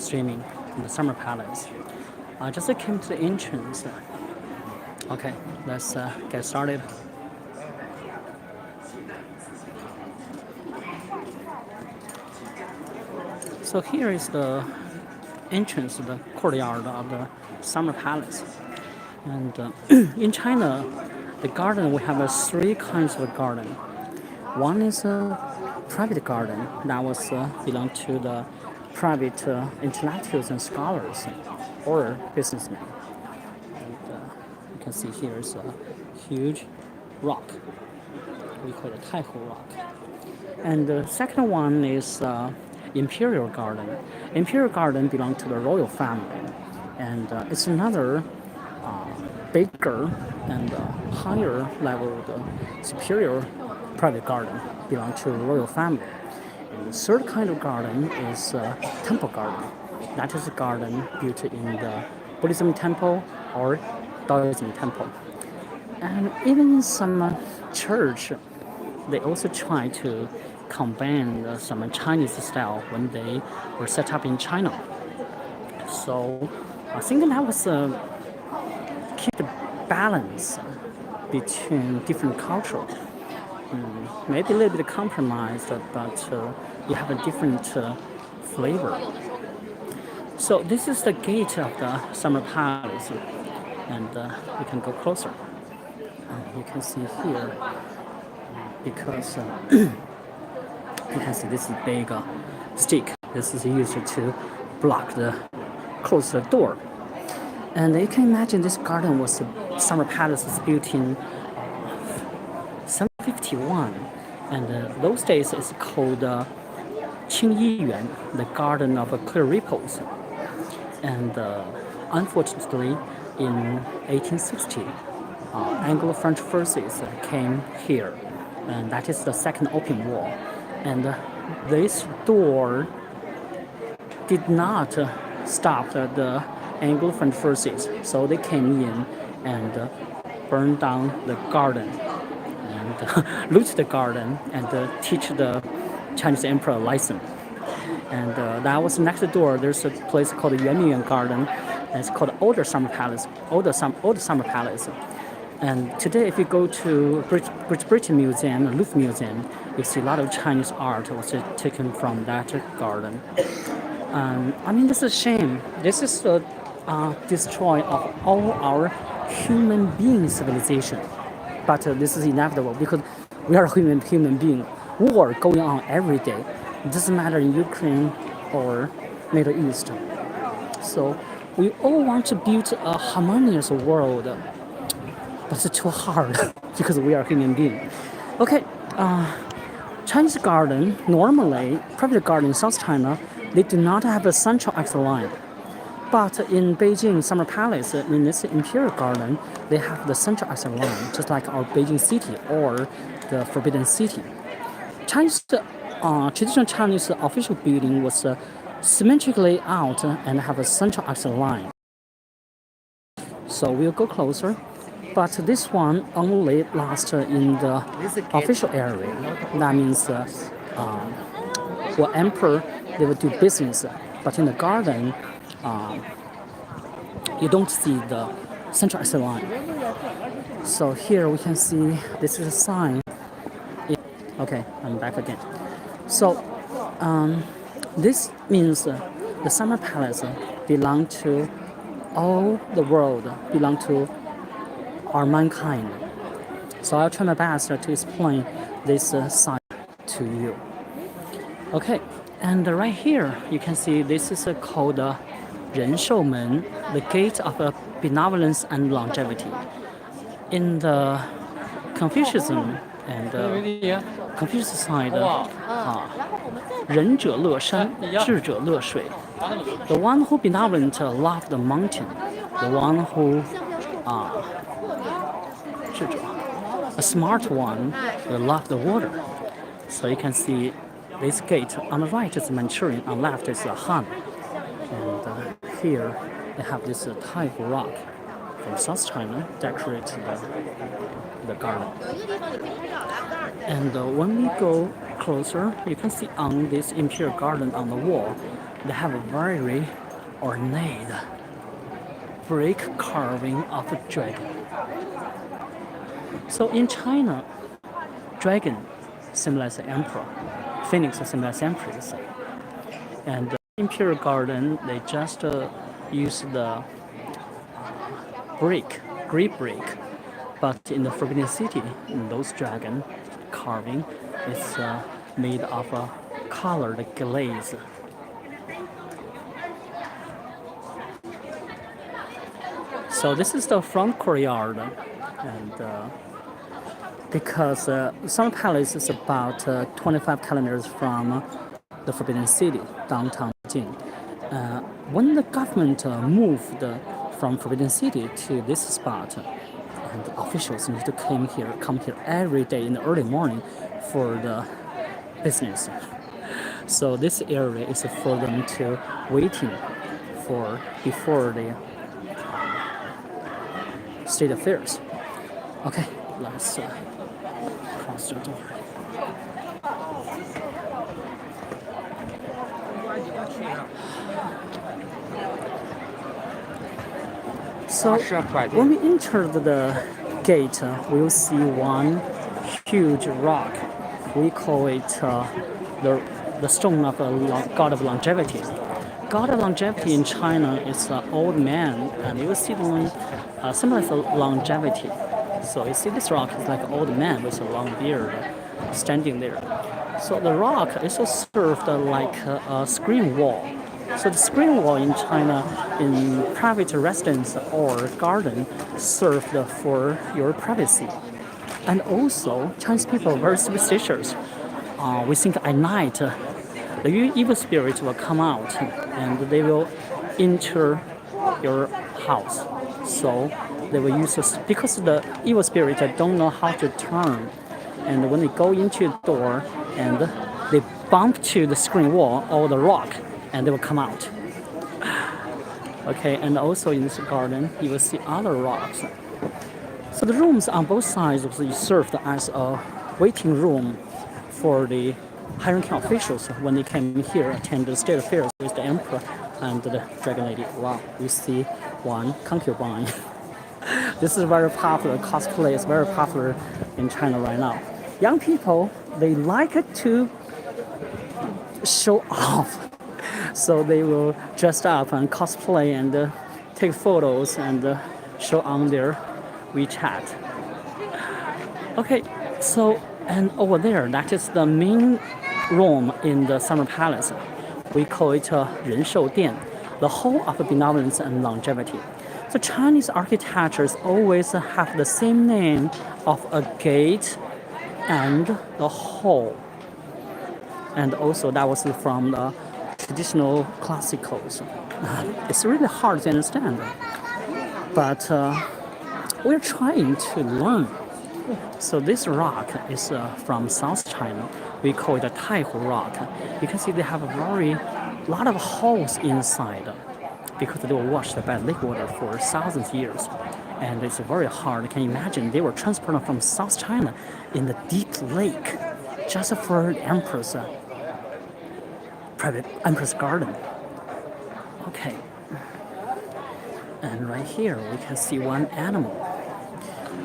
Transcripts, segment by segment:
streaming in the Summer Palace. I just came to the entrance. Okay, let's get started. So here is the entrance to the courtyard of the Summer Palace. And in China, the garden, we have three kinds of garden. One is a private garden that was belong to the private intellectuals and scholars or businessmen. And you can see here is a huge rock. We call it Taihu Rock. And the second one is Imperial Garden. Imperial Garden belongs to the royal family, and it's another bigger and higher level, the superior private garden belong to the royal family. And the third kind of garden is temple garden. That is a garden built in the Buddhism temple or Taoism temple. And even in some church, they also try to combine some Chinese style when they were set up in China. So I think that was keep the balance between different cultures. Maybe a little bit compromised, but you have a different flavor. So this is the gate of the Summer Palace, and you can go closer. You can see here, because you can see this big stick. This is used to block close the door. And you can imagine this garden was Summer Palace was built in 751, and those days it's called Qingyi Yuan, the Garden of Clear Ripples. And unfortunately, in 1860, Anglo-French forces came here, and that is the Second Opium War. And this door did not stop the Anglo-French forces, so they came in and burned down the garden and loot the garden and teach the Chinese emperor a lesson. And that was next door. There's a place called the Yuanmingyuan Garden, and it's called Older Summer Palace. Older Summer Palace. And today, if you go to British Britain Museum, Louvre Museum, you see a lot of Chinese art was taken from that garden. I mean, this is a shame. This is the destroy of all our human being civilization. But this is inevitable because we are human being. War going on every day. It doesn't matter in Ukraine or Middle East. So we all want to build a harmonious world, but it's too hard because we are human beings. Okay, Chinese garden, normally, private garden in South China, they do not have a central exit line. But in Beijing Summer Palace, in this Imperial Garden, they have the central exit line, just like our Beijing City or the Forbidden City. Chinese, traditional Chinese official building was symmetrically out and have a central exit line. So we'll go closer. But this one only lasts in the official area. That means for emperor, they will do business. But in the garden, you don't see the central exit line. So here we can see this is a sign. Okay, I'm back again. So this means the Summer Palace belong to all the world, belong to our mankind. So I'll try my best to explain this sign to you. Okay, and right here you can see this is called Ren Shou Men, the gate of benevolence and longevity. In the Confucianism and Confucius side, 仁者乐山，智者乐水. The one who benevolent love the mountain. The one who a smart one will love the water. So you can see this gate on the right is Manchurian, on the left is Han. And here they have this Taihu rock from South China decorate the garden. And when we go closer, you can see on this Imperial Garden on the wall, they have a very ornate brick carving of a dragon. So in China, dragon symbolizes the emperor, phoenix symbolizes empress, and imperial garden they just use the brick, Greek brick, but in the Forbidden City, those dragon carving is made of a colored glaze. So this is the front courtyard, and because Summer Palace is about 25 kilometers from the Forbidden City, downtown Beijing. When the government moved from Forbidden City to this spot, and officials need to come here every day in the early morning for the business. So this area is for them to waiting for before the state affairs. Okay, let's cross the door. So when we entered the gate, we will see one huge rock. We call it the stone of the god of longevity. God of longevity in China is an old man, and you see the one symbolizes longevity. So you see this rock is like an old man with a long beard standing there. So the rock is also served like a screen wall. So the screen wall in China, in private residence or garden, served for your privacy. And also, Chinese people are very superstitious. We think at night, the evil spirit will come out and they will enter your house. So they will use this because the evil spirit don't know how to turn, and when they go into the door and they bump to the screen wall or the rock, and they will come out. Okay, and also in this garden, you will see other rocks. So the rooms on both sides served as a waiting room for the high-ranking officials when they came here attend the state affairs with the emperor and the dragon lady. Wow, we see one concubine. This is very popular. Cosplay is very popular in China right now. Young people, they like to show off. So they will dress up and cosplay and take photos and show on their WeChat. Okay, so and over there, that is the main room in the Summer Palace. We call it 仁寿殿, the hall of benevolence and longevity. So Chinese architectures always have the same name of a gate and the hall. And also that was from the traditional classicals. It's really hard to understand, but we're trying to learn. So this rock is from South China. We call it a Taihu rock. You can see they have a lot of holes inside because they were washed by lake water for thousands of years. And it's very hard. Can you imagine? They were transported from South China in the deep lake just for the emperor's private emperor's garden. Okay. And right here we can see one animal.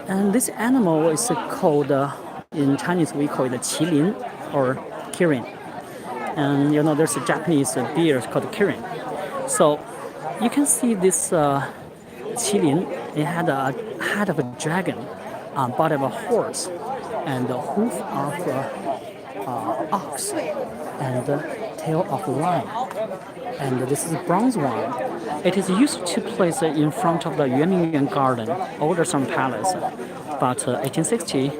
And this animal is called, in Chinese we call it qilin or kirin. And you know there's a Japanese beer called kirin. So you can see this qilin, it had a head of a dragon, body of a horse, and the hoof of ox, and the tail of a lion. And this is a bronze one. It is used to place in front of the Yuanmingyuan Garden, older Summer Palace. But 1860,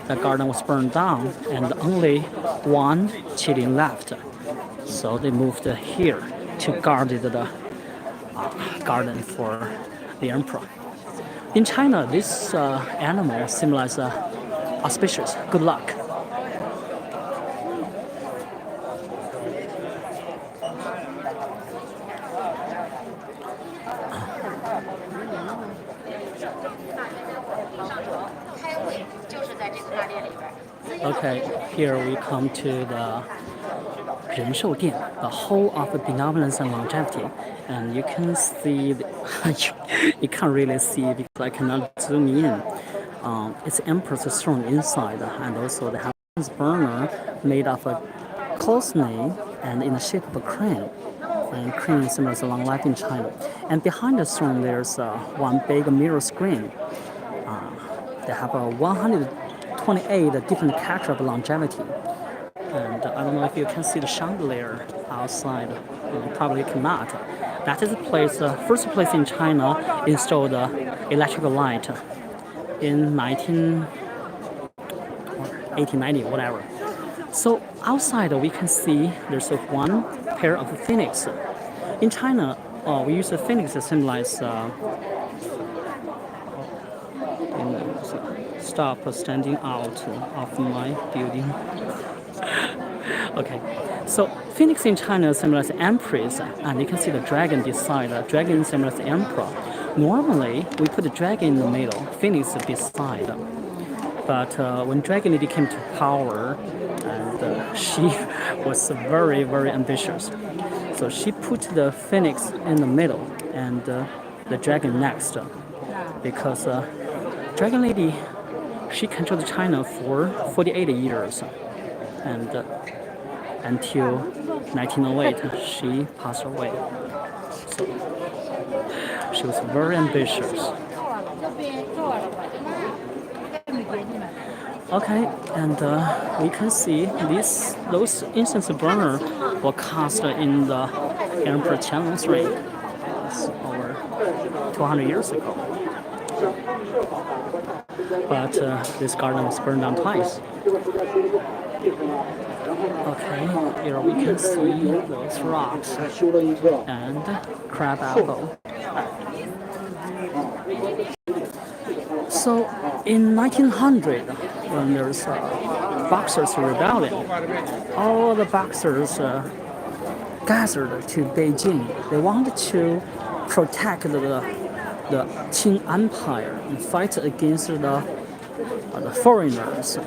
the garden was burned down and only one qilin left. So they moved here to guard the garden for the emperor. In China, this animal symbolizes auspicious, good luck. Okay, here we come to the 人寿店, the whole of benevolence and longevity. And you can see, you can't really see because I cannot zoom in. It's Emperor's throne inside, and also they have a burner made of a clothesname and in the shape of a crane. And crane symbolizes long life in China. And behind the throne, there's one big mirror screen. They have 128 different characters of longevity. And I don't know if you can see the chandelier outside. Probably cannot. That is the place, first place in China installed electrical light in 1890, whatever. So outside we can see there's one pair of phoenix. In China, we use the phoenix to symbolize stop standing out of my building. Okay, so phoenix in China symbolizes empress, and you can see the dragon beside. The dragon symbolizes emperor. Normally, we put the dragon in the middle, phoenix beside. But when Dragon Lady came to power, and she was very, very ambitious, so she put the phoenix in the middle and the dragon next, because Dragon Lady, she controlled China for 48 years, and until 1908 she passed away. So she was very ambitious. Okay, and we can see those incense burner were cast in the Emperor Qianlong III. That's over 200 years ago. But this garden was burned down twice. Okay, here we can see those rocks and crab apple. So in 1900, when there's Boxers rebellion, all the Boxers gathered to Beijing. They wanted to protect the Qing Empire and fight against the foreigners.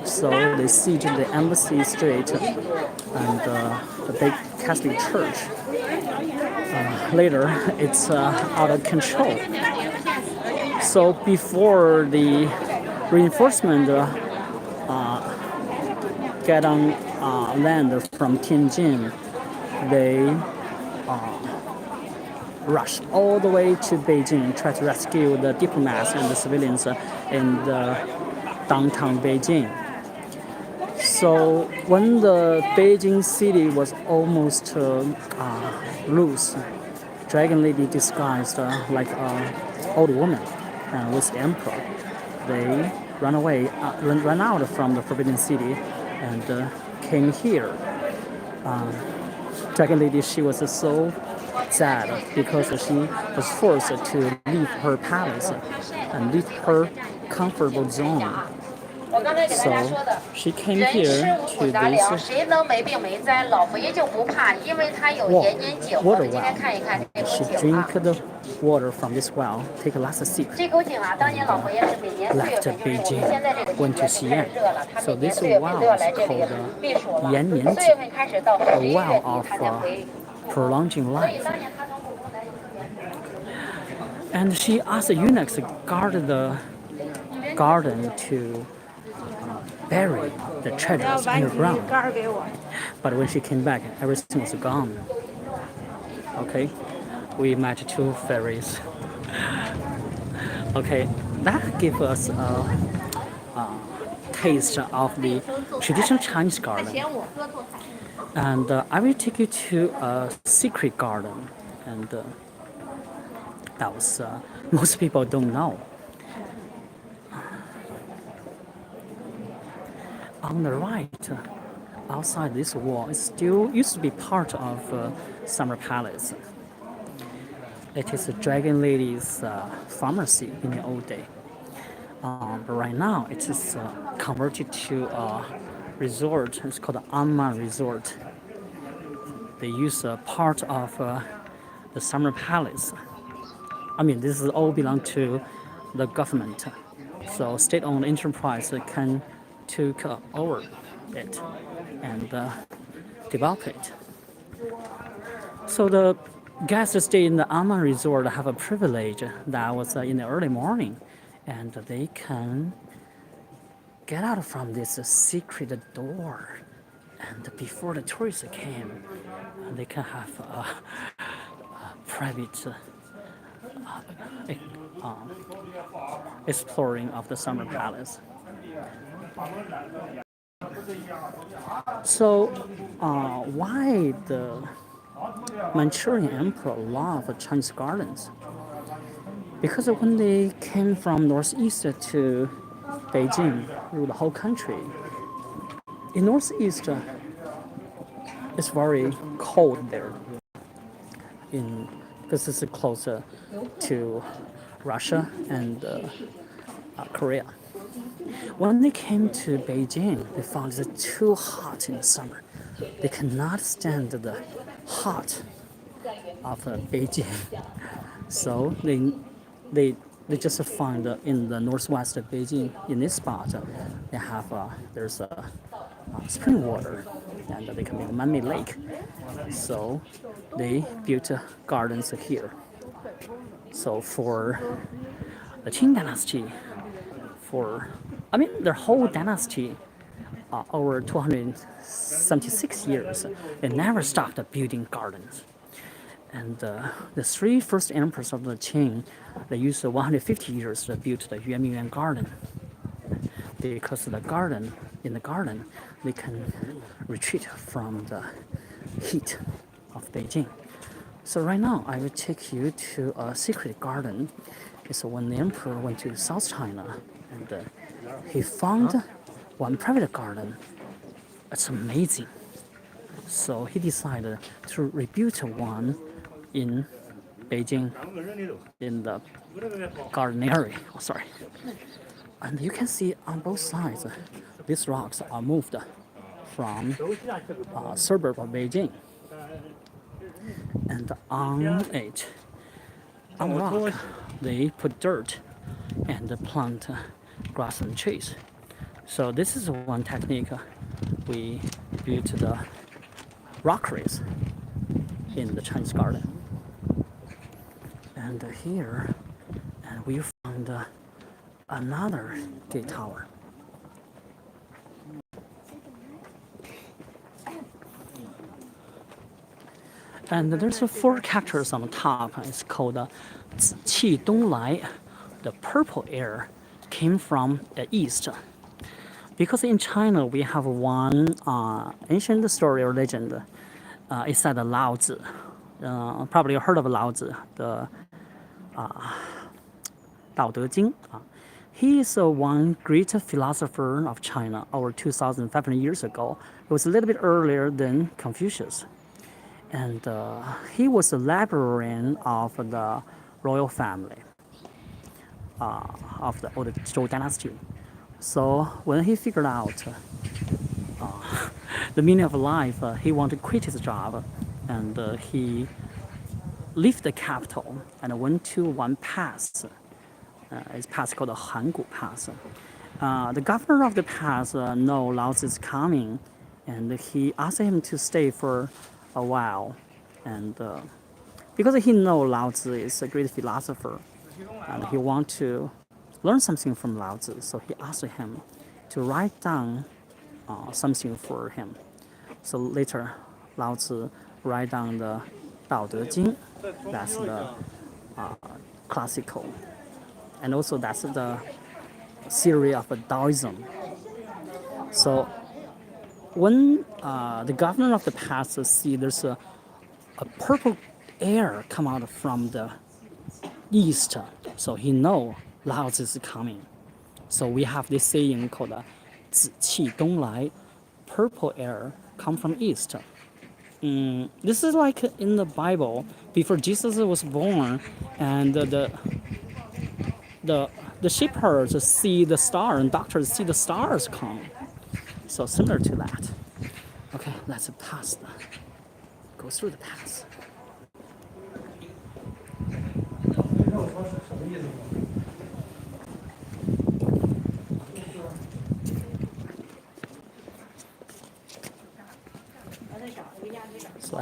So they sieged the Embassy Street and the big Catholic church. Later, it's out of control. So before the reinforcement get on land from Tianjin, they rushed all the way to Beijing and tried to rescue the diplomats and the civilians in the downtown Beijing. So when the Beijing city was almost loose, Dragon Lady disguised like an old woman with the emperor. They ran out from the Forbidden City and came here. Dragon Lady, she was so sad because she was forced to leave her palace and leave her comfortable zone. So she came here to this water well. She drank the water from this well, take a last sip, and left Beijing, went to Xi'an. So this well is called Yan Nianji, a well of prolonging life. And she asked the eunuchs to guard the garden to bury the treasures underground. But when she came back, everything was gone. Okay, we met two fairies. Okay, that gives us a taste of the traditional Chinese garden. And I will take you to a secret garden, and that was most people don't know. On the right, outside this wall, it still used to be part of Summer Palace. It is a Dragon Lady's pharmacy in the old day. But right now, it is converted to a resort. It's called the Amma Resort. They use a part of the Summer Palace. I mean, this is all belong to the government. So state-owned enterprise can take over it. And develop it. So the guests stay in the Aman Resort have a privilege that was in the early morning, and they can get out from this secret door. And before the tourists came, they can have a private exploring of the summer palace. So, why the Manchurian emperor loved Chinese gardens? Because when they came from northeast to Beijing, rule the whole country, in northeast it's very cold there. Because it's closer to Russia and Korea. When they came to Beijing, they found it too hot in the summer. They cannot stand the hot of Beijing, so they just find in the northwest of Beijing, in this spot, they have there's a spring water, and they can make a man-made lake. So they built gardens here. So for the Qing dynasty, their whole dynasty, over 276 years, they never stopped building gardens. And the three first emperors of the Qing, they used 150 years to build the Yuan garden. Because in the garden, they can retreat from the heat of Beijing. So right now, I will take you to a secret garden. It's when the emperor went to South China, and he found one private garden. It's amazing. So he decided to rebuild one in Beijing, in the garden area. Oh, sorry. And you can see on both sides, these rocks are moved from suburb of Beijing. And on it, on rock, they put dirt and plant grass and trees. So this is one technique. We built the rockeries in the Chinese garden. And here, and we found another gate tower. And there's four characters on the top. It's called Qi Donglai. The purple air came from the east. Because in China we have one ancient story or legend. It said Lao Tzu. Probably heard of Lao Tzu, the Dao De Jing. He is one great philosopher of China over 2,500 years ago. It was a little bit earlier than Confucius. And he was a librarian of the royal family of the old Zhou dynasty. So when he figured out the meaning of life, he wanted to quit his job, and he left the capital and went to one pass. It's a pass called the Hangu Pass. The governor of the pass know Lao Tzu is coming, and he asked him to stay for a while. And because he know Lao Tzu is a great philosopher, and he want to learn something from Lao Tzu, so he asked him to write down something for him. So later, Lao Tzu write down the Dao De Jing. That's the classical, and also that's the theory of Taoism. So when the governor of the past see there's a purple air come out from the east, so he know Lao Tzu is coming. So we have this saying called 紫气东来, purple air come from east. This is like in the Bible before Jesus was born, and the shepherds see the star and doctors see the stars come. So similar to that. Okay, let's pass. Go through the pass.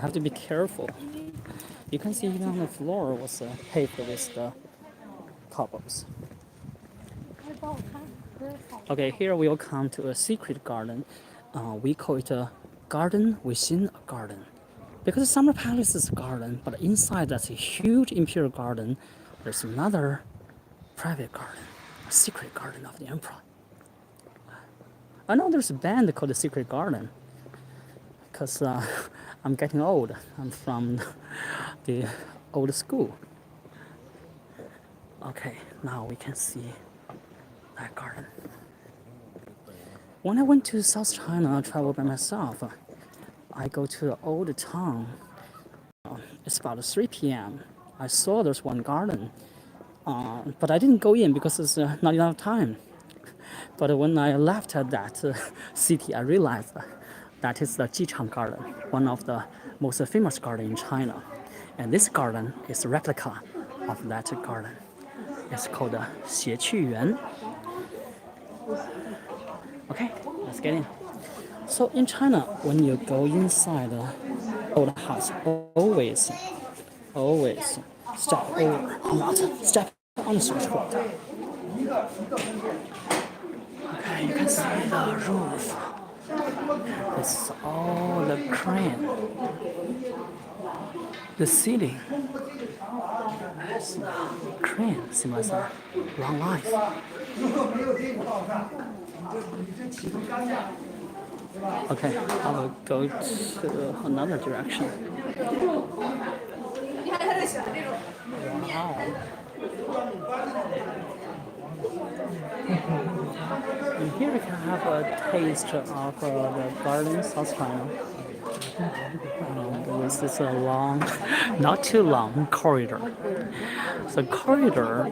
have to be careful. You can see even on the floor was paved with the cobbles. Okay, here we'll come to a secret garden. We call it a garden within a garden. Because Summer Palace is a garden, but inside that's a huge imperial garden. There's another private garden, a secret garden of the emperor. I know there's a band called the Secret Garden because I'm getting old. I'm from the old school. Okay, now we can see that garden. When I went to South China, I traveled by myself. I go to the old town. It's about 3 p.m. I saw there's one garden, but I didn't go in because it's not enough time. But when I left that city, I realized that is the Jichang Garden, one of the most famous gardens in China. And this garden is a replica of that garden. It's called Xiequ Yuan. Okay, let's get in. So in China, when you go inside the old house, always step over, not step on the threshold. Okay, you can see the roof. It's all the crane. The ceiling. It's the crane symbolizes long life. Okay, I will go to another direction. Wow. And here we can have a taste of the garden South China. This is a long, not too long corridor. The corridor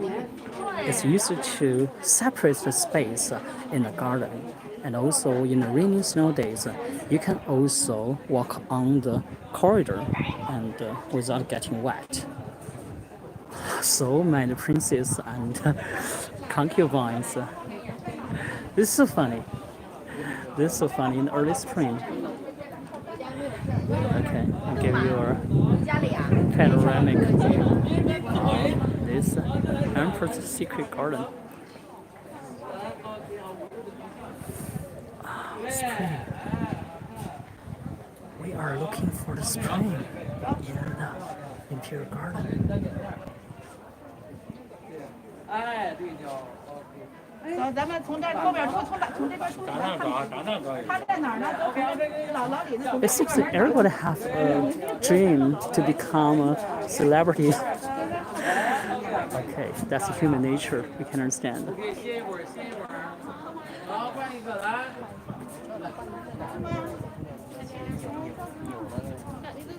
is used to separate the space in the garden. And also in the rainy snow days, you can also walk on the corridor and without getting wet. So many princes and concubines. This is so funny. This is so funny in the early spring. Okay, I'll give you a panoramic view of this Emperor's Secret Garden. Spring. We are looking for the spring in the Imperial Garden. 走，咱们从这后边出，从这边出去，他在哪儿呢？都从姥姥里那。 It seems that everybody have a dream to become a celebrity. Okay, that's human nature. We can understand.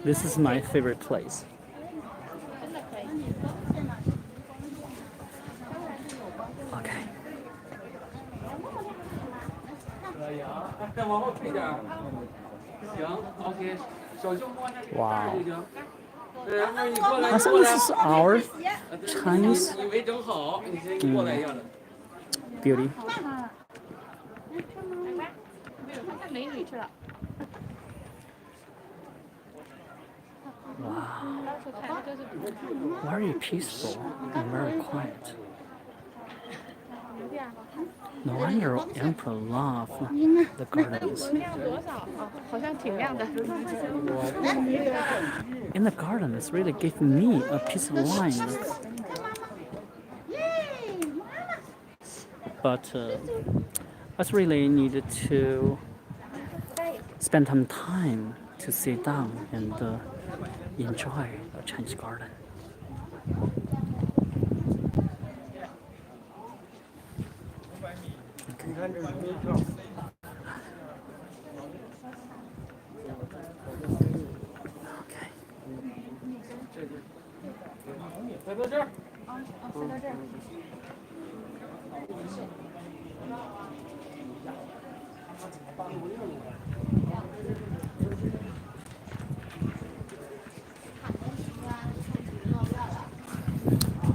This is my favorite place. Okay. Wow. I think this is our Chinese beauty. Wow. Very peaceful and very quiet. No wonder Emperor loved the gardens. In the garden, it's really giving me a peace of mind. But I really needed to spend some time to sit down and enjoy the Chinese garden. Okay.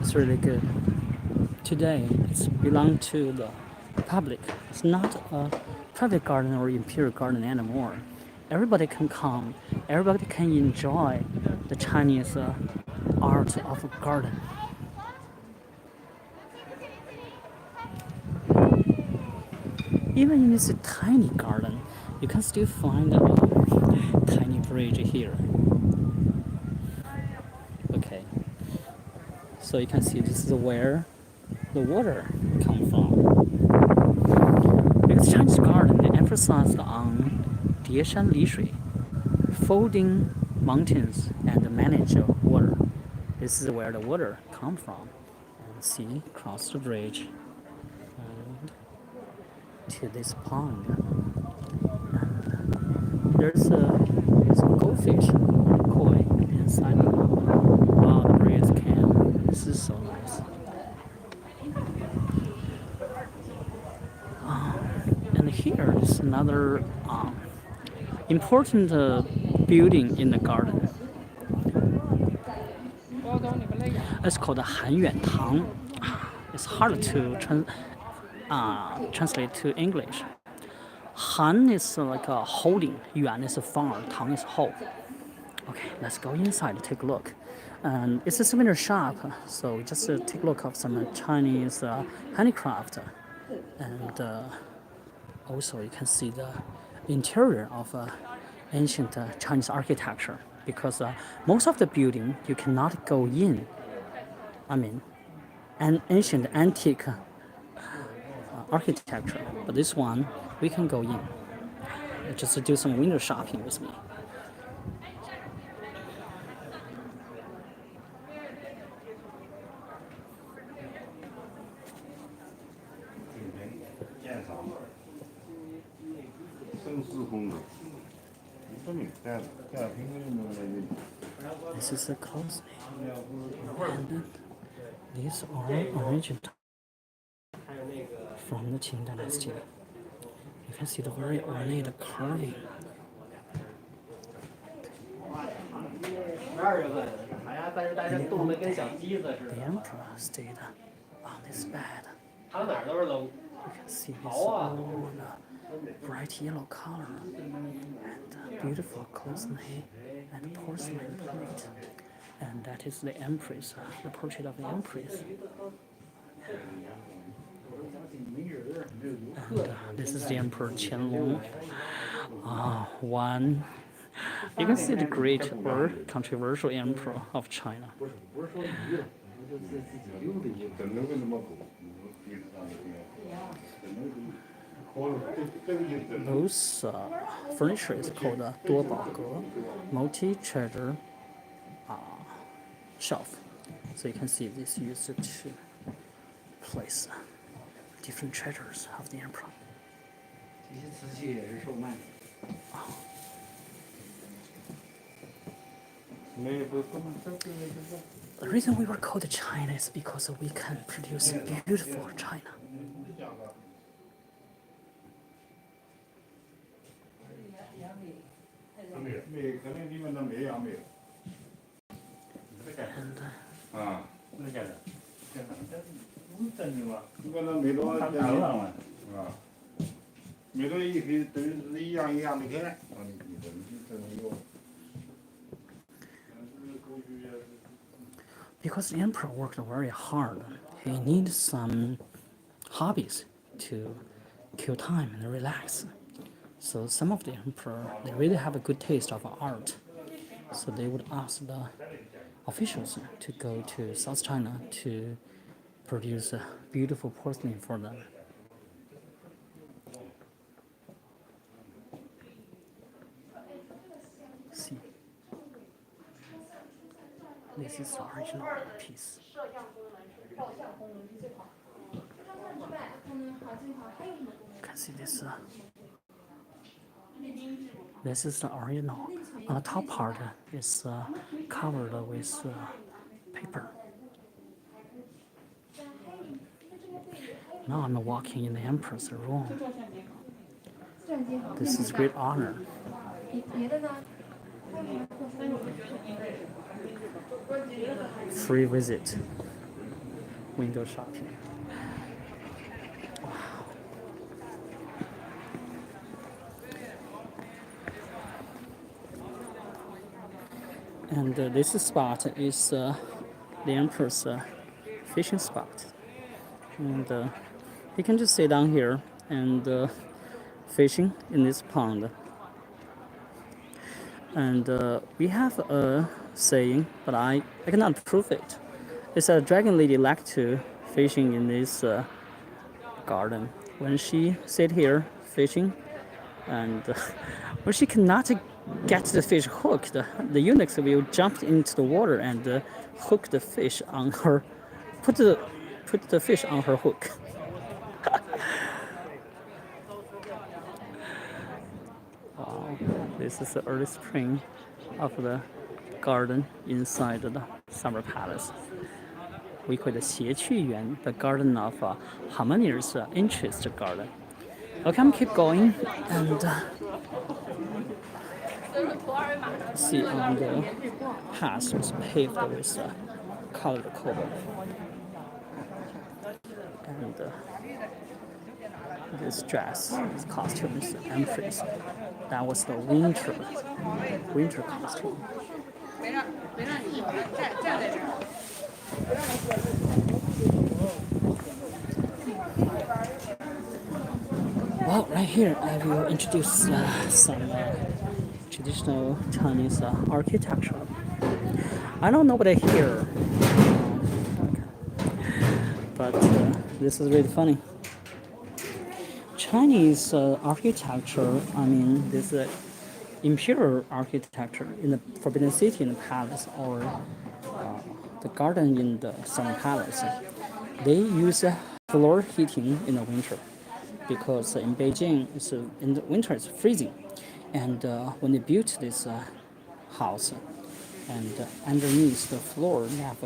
It's really good. Today, it's belong to the public. It's not a private garden or imperial garden anymore. everybody can come, everybody can enjoy the Chinese art of a garden. Even in this tiny garden, you can still find a tiny bridge here. Okay, so you can see this is where the water comes from. Because Chinese garden emphasized on 叠山离水, folding mountains and manage water. This is where the water comes from. And see, cross the bridge and to this pond. And there's some goldfish koi inside. Wow, the breeze can. This is so nice. And here is another important building in the garden. It's called Han Yuan Tang. It's hard to translate to English. Han is like a holding, Yuan is a far, Tang is whole. Okay, let's go inside to take a look. And it's a souvenir shop, so just take a look of some Chinese handicraft. And also you can see the interior of ancient Chinese architecture, because most of the building you cannot go in. I mean, an ancient antique architecture, but this one we can go in. Just do some window shopping with me. This is the closely, and these are origin from the Qing dynasty. You can see the very ornate carving. The emperor stayed on this bed. You can see this old bright yellow color and beautiful clothesline and porcelain plate. And that is the empress, the portrait of the empress. And this is the Emperor Qianlong. One, you can see the great or controversial emperor of China. Those furniture is called a 多宝阁, multi-treasure shelf. So you can see this used to place different treasures of the emperor. The reason we were called China is because we can produce beautiful China. Because the emperor worked very hard, he needs some hobbies to kill time and relax. So some of the emperor, they really have a good taste of art. So they would ask the officials to go to South China to produce beautiful porcelain for them. See, this is the original piece. You can see this. This is the original. On the top part is covered with paper. Now I'm walking in the emperor's room. This is great honor. Free visit. Window shopping. Wow. And this spot is the emperor's fishing spot. And you can just sit down here and fishing in this pond. And we have a saying, but I cannot prove it. It's a dragon lady like to fishing in this garden. When she sit here fishing, and when she cannot get the fish hooked, the eunuchs will jump into the water and hook the fish on her, put the fish on her hook. Wow, this is the early spring of the garden inside the summer palace. We call it 谐趣园, the garden of harmonious interest garden. Okay, I'm keep going and see on the path is paved with colored cobble. And this dress, this costume is empress. That was the winter costume. Well, right here I will introduce some traditional Chinese architecture. I know nobody here, but this is really funny. Chinese architecture, I mean, this imperial architecture in the Forbidden City in the palace or the garden in the Summer Palace, they use floor heating in the winter because in Beijing, in the winter it's freezing. And when they built this house, and underneath the floor they have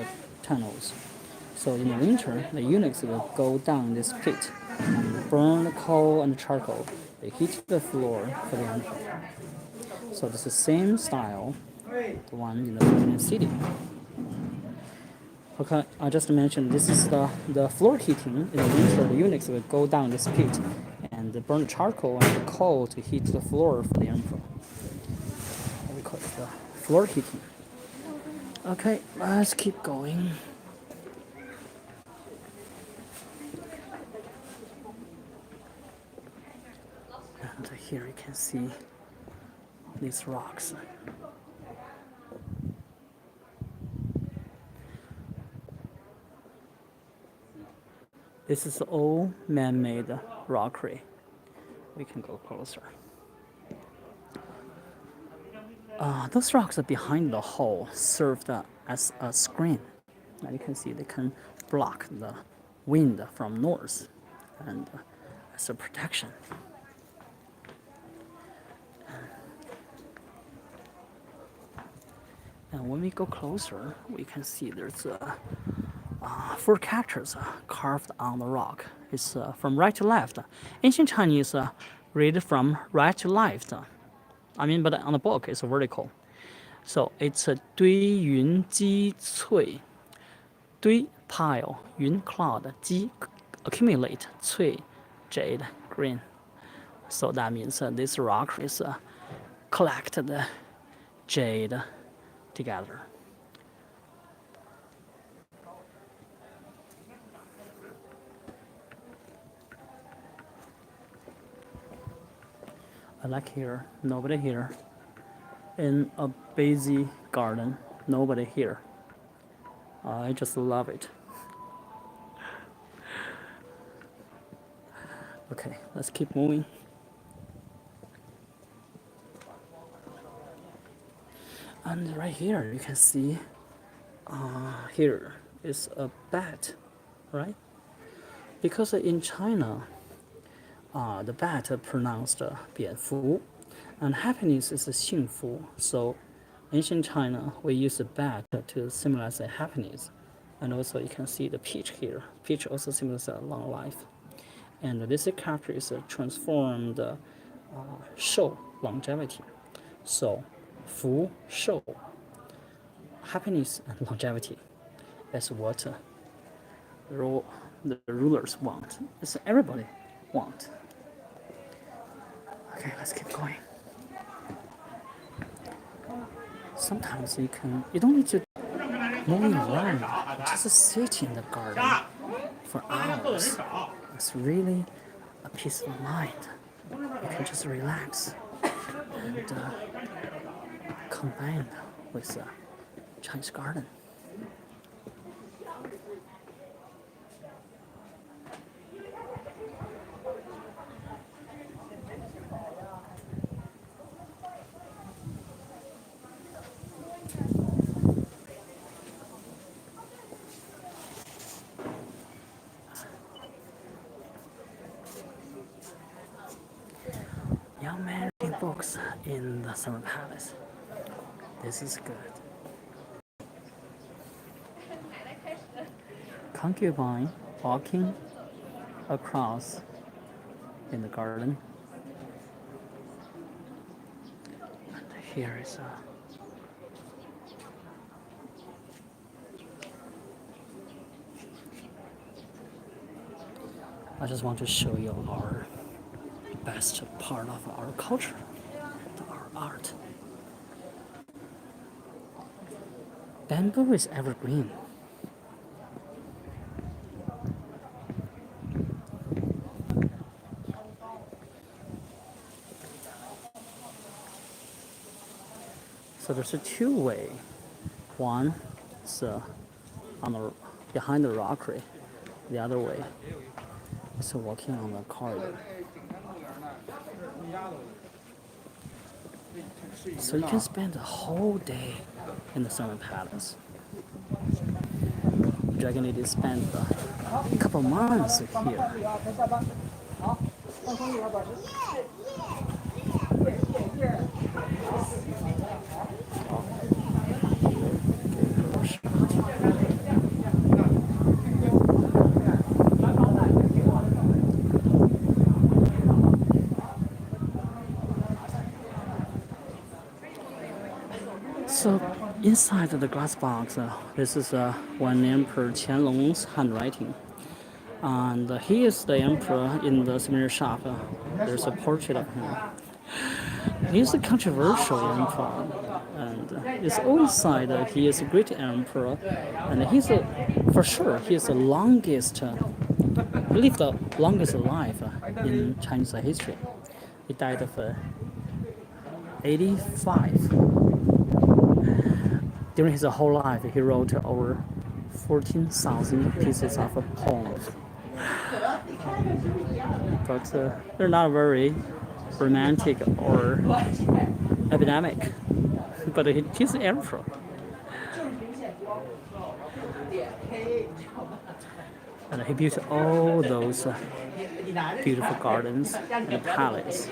tunnels. So in the winter, the eunuchs will go down this pit and burn the coal and charcoal. They heat the floor for the emperor. So it's the same style, the one in the Forbidden City. Okay, I just mentioned this is the floor heating. In the winter, the eunuchs will go down this pit and burn the charcoal and the coal to heat the floor for the emperor. We call it the floor heating. Okay, let's keep going. And here you can see these rocks. This is all man-made rockery. We can go closer. Those rocks behind the hole served as a screen. Now you can see they can block the wind from north and as a protection. And when we go closer, we can see there's 4 characters carved on the rock. It's from right to left. Ancient Chinese read from right to left. But on the book it's vertical. So it's a 堆云积翠. 堆 pile, 云 cloud, 积 accumulate, 翠 jade, green. So that means this rock is collected jade together. I like here, nobody here. In a busy garden, nobody here. I just love it. Okay, let's keep moving. And right here, you can see here is a bat, right? Because in China, the bat pronounced 蝙蝠, and happiness is 幸福. So ancient China, we use the bat to symbolize happiness. And also you can see the peach here. Peach also symbolizes long life. And this character is transformed 寿, longevity. So 福寿, happiness and longevity is what the rulers want. It's everybody want. Okay, let's keep going. sometimes you don't need to moving around, just sit in the garden for hours. It's really a peace of mind. You can just relax and combine with the Chinese garden. Young man reading books in the summer palace. This is good. Concubine walking across in the garden. And here is a I just want to show you our best part of our culture, our art. Bamboo is evergreen. So there's a two-way. One is behind the rockery. The other way is walking on the corridor. So you can spend the whole day in the Summer Palace. Dragon Lady spent a couple months here. So inside the glass box, this is one Emperor Qianlong's handwriting. And he is the emperor in the souvenir shop. There's a portrait of him. He's a controversial emperor, and it's always said that he is a great emperor, and for sure, he is the longest, lived the longest life in Chinese history. He died of 85. During his whole life, he wrote over 14,000 pieces of poems. But they're not very romantic or epidemic. But he's the emperor. And he built all those beautiful gardens and palaces.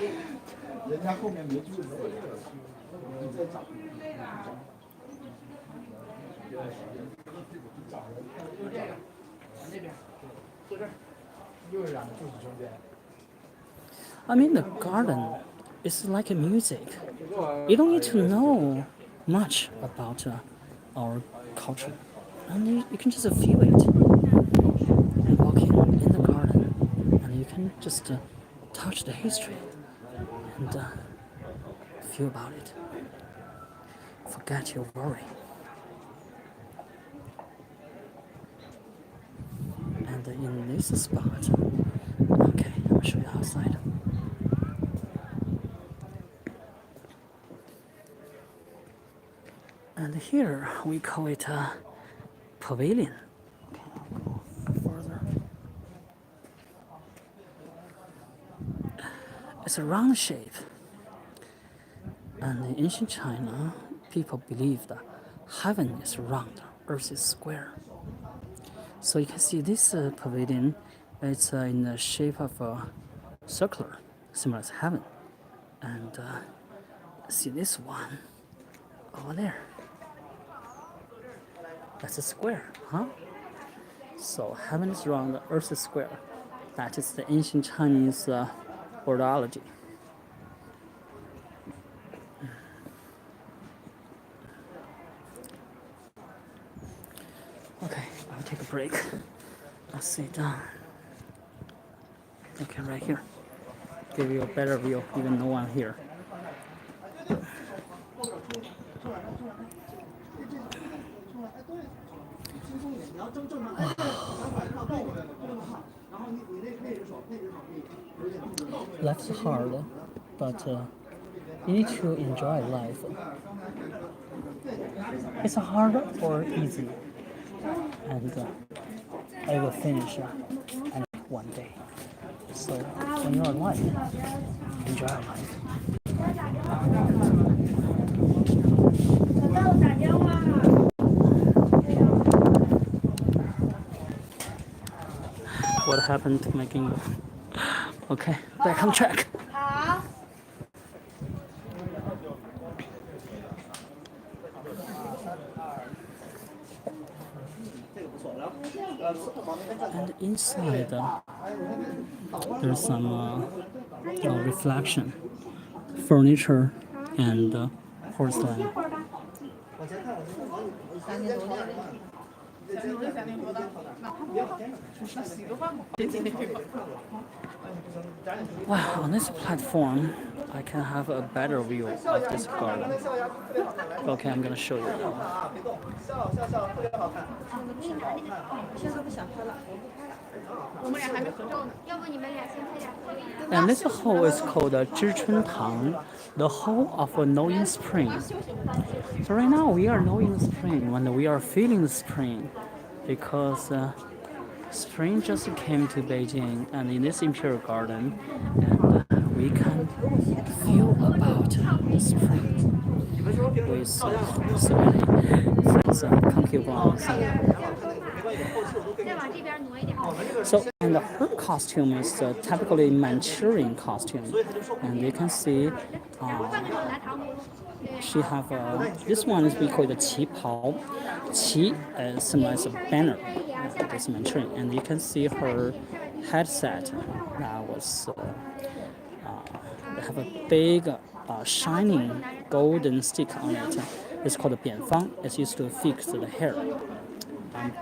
I mean, the garden is like a music. You don't need to know much about our culture, and you can just feel it. And walking in the garden, and you can just touch the history and feel about it. Forget your worry. And in this spot, okay, I'll show you outside. And here we call it a pavilion. Okay, I'll go further. It's a round shape. And in ancient China, people believed that heaven is round, earth is square. So you can see this pavilion, it's in the shape of a circular, similar as heaven. And see this one over there. That's a square, huh? So heaven is round, earth is square. That is the ancient Chinese wordology. Okay, I'll take a break. I'll sit down. Okay, right here. Give you a better view, even though I'm here. Life's hard, but you need to enjoy life. It's hard or easy, and I will finish and one day. So when you're alive, enjoy life. What happened to my gimbal? Okay, back on track. And inside, there's some reflection, furniture, and porcelain. Wow, on this platform, I can have a better view of this garden. Okay, I'm gonna show you now. And this hole is called Zhichuntang, the hole of knowing spring. So right now we are knowing spring when we are feeling the spring, because spring just came to Beijing and in this imperial garden, and we can feel about the spring with so many friends and concubines. So, and her costume is typically Manchurian costume, and you can see she have this one is we call the peopel. Qi symbolizes a banner. This Manchurian, and you can see her headset that was have a big shining golden stick on it. It's called a bianfang. It's used to fix the hair.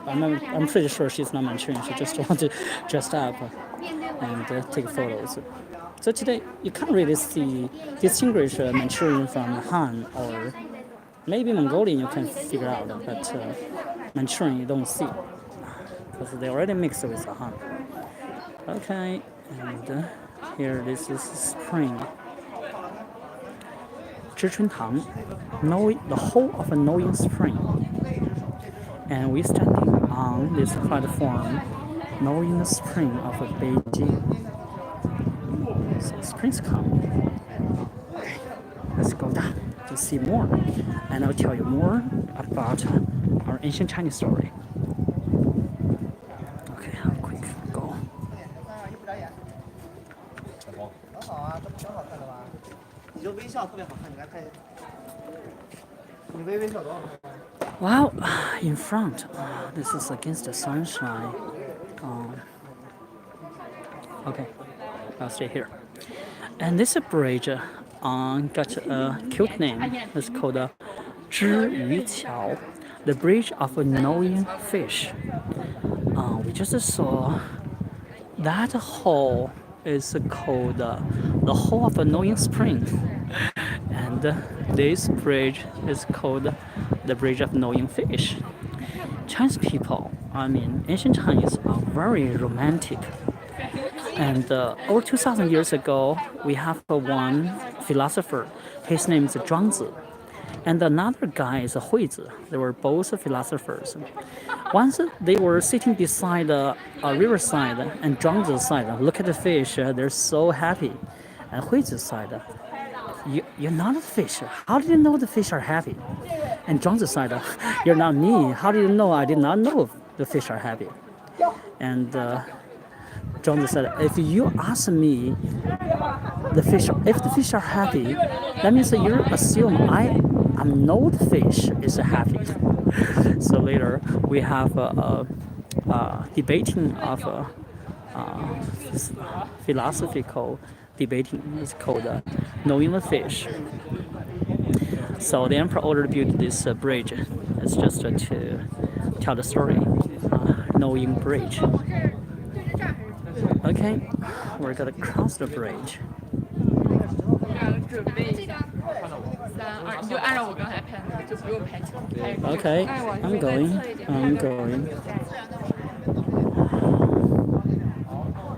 I'm pretty sure she's not Manchurian. She just wanted to dress up and take photos. So today you can't really distinguish Manchurian from Han, or maybe Mongolian you can figure out, but Manchurian you don't see because they already mixed with the Han. Okay, and here this is spring. Zhichuntang, knowing the whole of a knowing spring. And we're standing on this platform, knowing the spring of Beijing. So spring's coming. Okay, let's go down to see more, and I'll tell you more about our ancient Chinese story. Okay, quick go. Wow, in front, this is against the sunshine. Okay, I'll stay here. And this bridge got a cute name. It's called Zhiyuqiao, the bridge of knowing fish. We just saw that hole is called the hole of knowing spring. And this bridge is called the bridge of knowing fish. Chinese people, ancient Chinese, are very romantic. And over 2,000 years ago, we have one philosopher. His name is Zhuangzi. And another guy is Huizi. They were both philosophers. Once they were sitting beside a riverside, and Zhuangzi said, "Look at the fish, they're so happy." And Huizi said, You're not a fish. How did you know the fish are happy?" And Zhuangzi said, "You're not me. How do you know I did not know the fish are happy?" And Zhuangzi said, "If you ask me if the fish are happy, that means that you assume I know the fish is happy." So later we have debating of philosophical debating. It's called knowing the fish. So the emperor ordered to build this bridge. It's just to tell the story, knowing bridge. Okay, we're gonna cross the bridge. 3、2，你就按照我刚才拍的那个，就不用拍。Okay, I'm going. I'm going.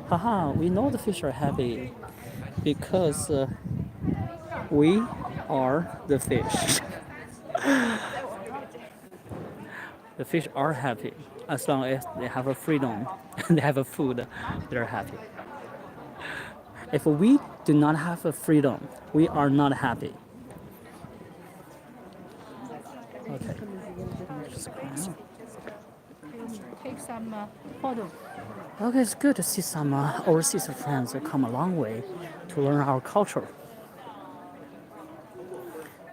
Haha, we know the fish are happy because we are the fish. The fish are happy as long as they have a freedom and they have a food, they're happy. If we do not have a freedom, we are not happy. Okay. Take some photos. Okay, it's good to see some overseas friends that come a long way to learn our culture.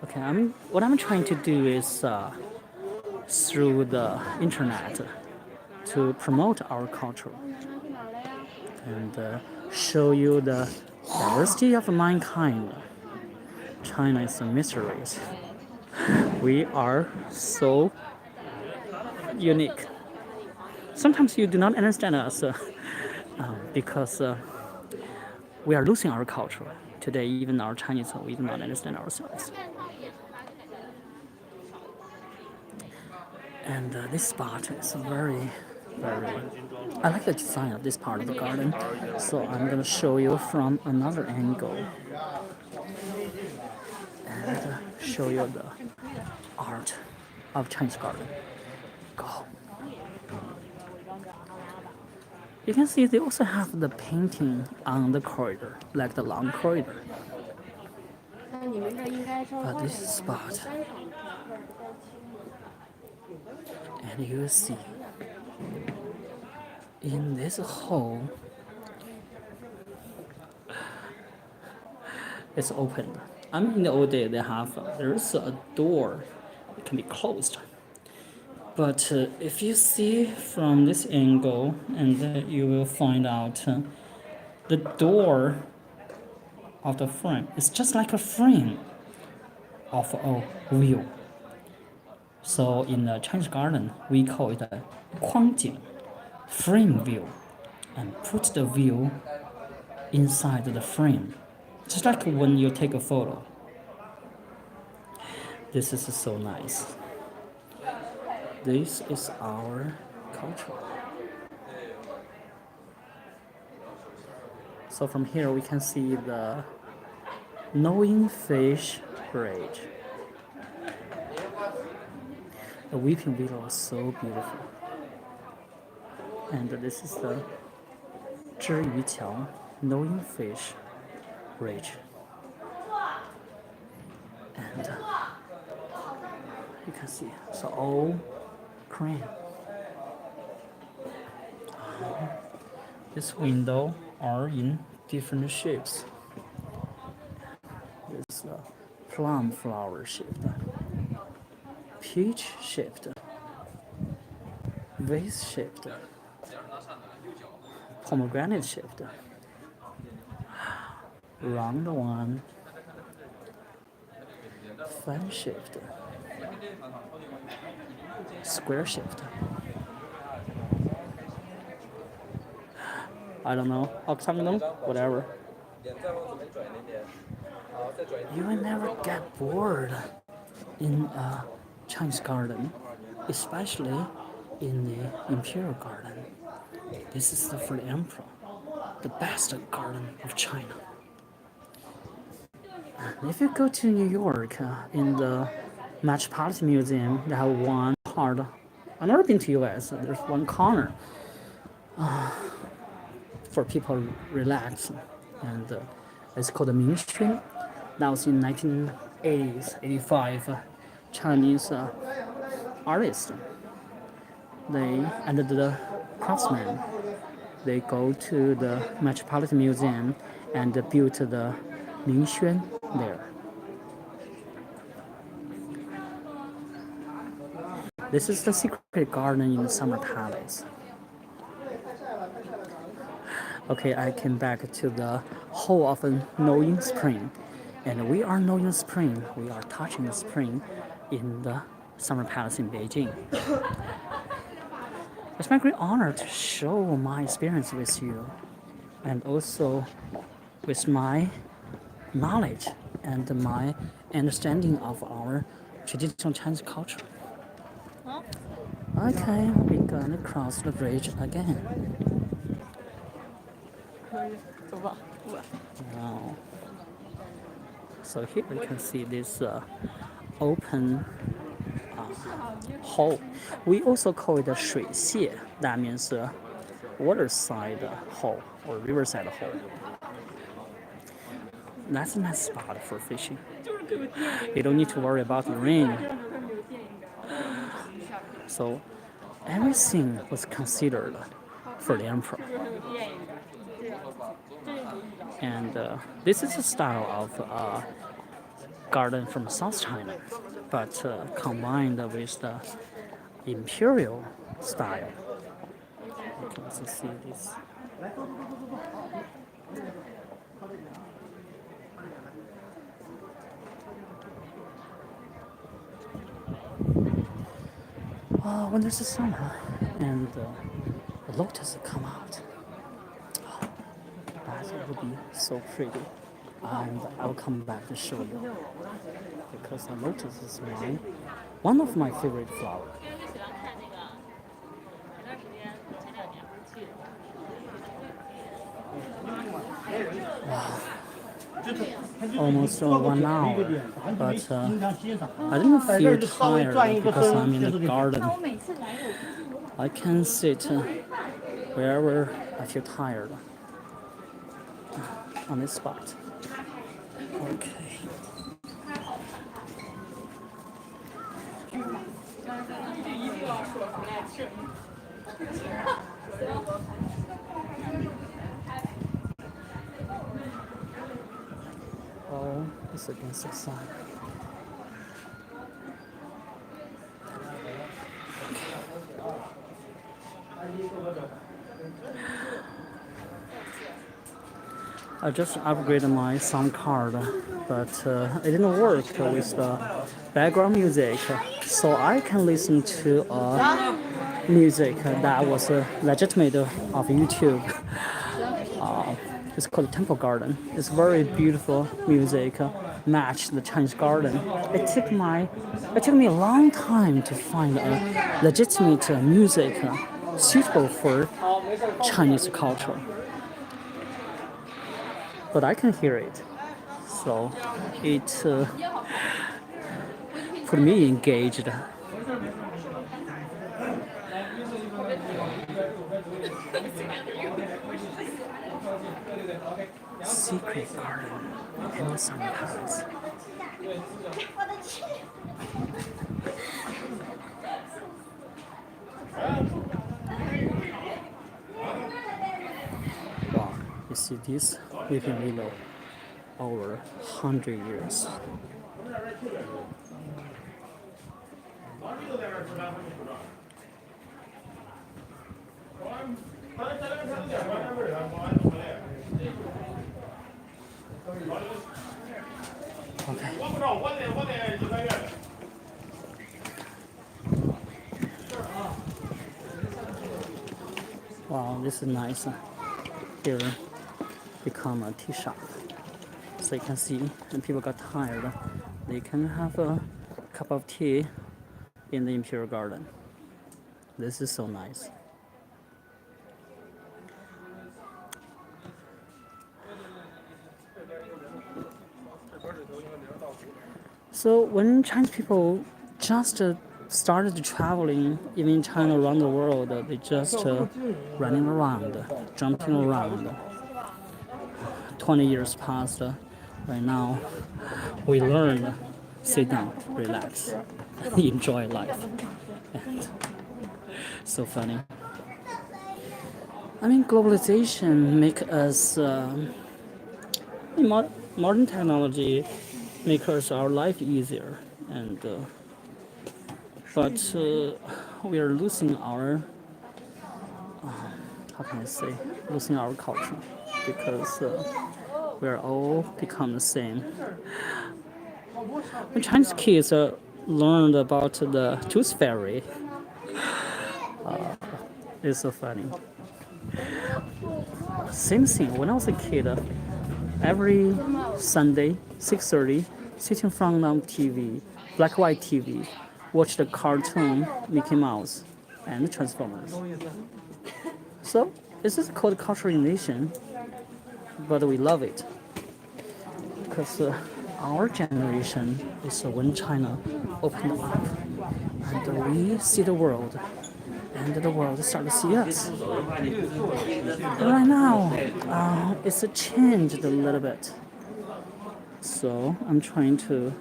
Okay, what I'm trying to do is through the internet to promote our culture and show you the diversity of mankind. China is a mystery. We are so unique. Sometimes you do not understand us because we are losing our culture. Today, even our Chinese, we do not understand ourselves. And this spot is very, I like the design of this part of the garden, so I'm gonna show you from another angle and show you the art of Chinese garden. Go. You can see they also have the painting on the corridor, like the long corridor. But this spot, and you see in this hole, it's opened. I mean, in the old day, there's a door that can be closed. But if you see from this angle, and you will find out the door of the frame is just like a frame of a view. So in the Chinese garden, we call it a 框景, frame view, and put the view inside the frame, just like when you take a photo. This is so nice. This is our culture. So from here we can see the Knowing Fish Bridge. The weeping willow is so beautiful. And this is the 知鱼桥 Knowing Fish Bridge. And you can see it's all crane. This window are in different shapes. There's a plum flower shaped, peach shaped, vase shaped, pomegranate shaped, round one, fan shaped, square shaped. I don't know, octagonal, whatever. You will never get bored in a Chinese garden, especially in the Imperial Garden. This is for the emperor, the best garden of China. And if you go to New York, in the Metropolitan Museum, they have one part. I've never been to US. There's one corner for people to relax, and it's called the Mingxuan. That was in 1980s, 85. Chinese artists. They and the craftsmen. They go to the Metropolitan Museum and built the Mingxuan there. This is the secret garden in the Summer Palace. Okay, I came back to the hole of a Knowing Spring, and we are knowing spring. We are touching the spring in the Summer Palace in Beijing. It's my great honor to show my experience with you, and also with my knowledge and my understanding of our traditional Chinese culture. Okay, we're gonna cross the bridge again. Now, so here you can see this open hole. We also call it a 水榭. That means waterside hole or riverside hole. That's a nice spot for fishing. You don't need to worry about the rain. So everything was considered for the emperor. And this is a style of garden from South China, but combined with the imperial style. You can also see this. When there's a summer and the lotus come out, that would be so pretty. And I'll come back to show you because the lotus is one of my favorite flowers. Wow. Almost 1 hour, but I didn't feel tired because I'm in the garden. I can sit wherever I feel tired on this spot. Okay. Oh, it's against the sun. I just upgraded my sound card, but it didn't work with the background music, so I can listen to music that was legitimate of YouTube. It's called Temple Garden. It's very beautiful music, match the Chinese garden. It took me a long time to find a legitimate music suitable for Chinese culture. But I can hear it, so it put me engaged. Secret garden in the Sun Palace. Wow, you see this weeping willow over 100 years. Okay. Wow, this is nice. Here become a tea shop. So you can see when people got tired, they can have a cup of tea in the Imperial Garden. This is so nice. So when Chinese people just started traveling, even in China around the world, they just running around, jumping around. 20 years passed. Right now, we learn, sit down, relax, enjoy life. And so funny. I mean, globalization make us modern technology makes our life easier, and but we are losing our how can I say, losing our culture because we are all become the same. When Chinese kids learned about the tooth fairy, it's so funny. Same thing when I was a kid. every Sunday, 6:30, sitting in front of TV, black white TV, watch the cartoon Mickey Mouse and Transformers. So this is called cultural invasion, but we love it because our generation is when China opened up and we see the world and the world start to see us. Right now, it's changed a little bit. So I'm trying to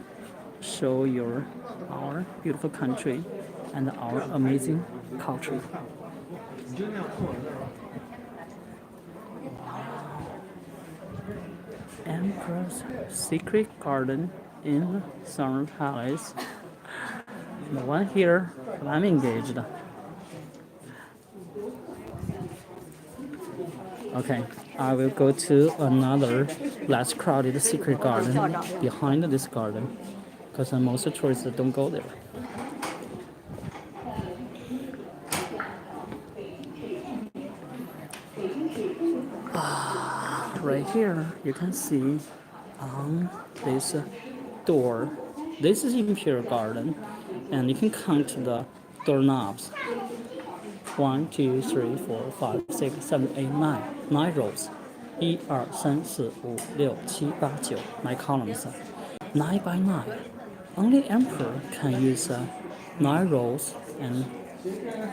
show you our beautiful country and our amazing culture. Emperor's Secret Garden in Summer Palace. The one here, but I'm engaged. Okay, I will go to another less crowded secret garden behind this garden because most tourists don't go there. Right here, you can see on this door, this is Imperial Garden, and you can count the doorknobs. 1, 2, 3, 4, 5, 6, 7, 8, 9. 9 rows. 1, 2, 3, 4, 5, 6, 7, 8, 9 columns. 9 by 9. Only emperor can use 9 rows, and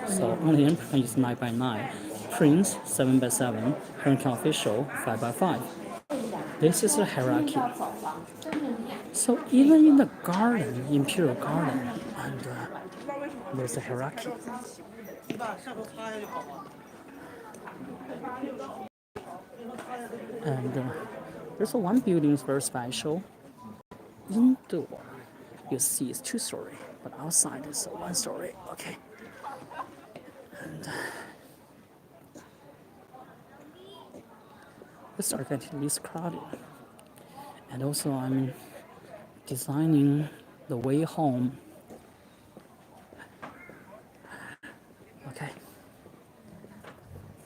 so only emperor can use 9 by 9. Prince 7 by 7. Ranking official 5 by 5. This is the hierarchy. So even in the garden, imperial garden, and there's a hierarchy. And there's one building is very special. Indoor, you see it's 2-story, but outside is 1-story. Okay. And we start getting less crowded. And also I'm designing the way home. Okay.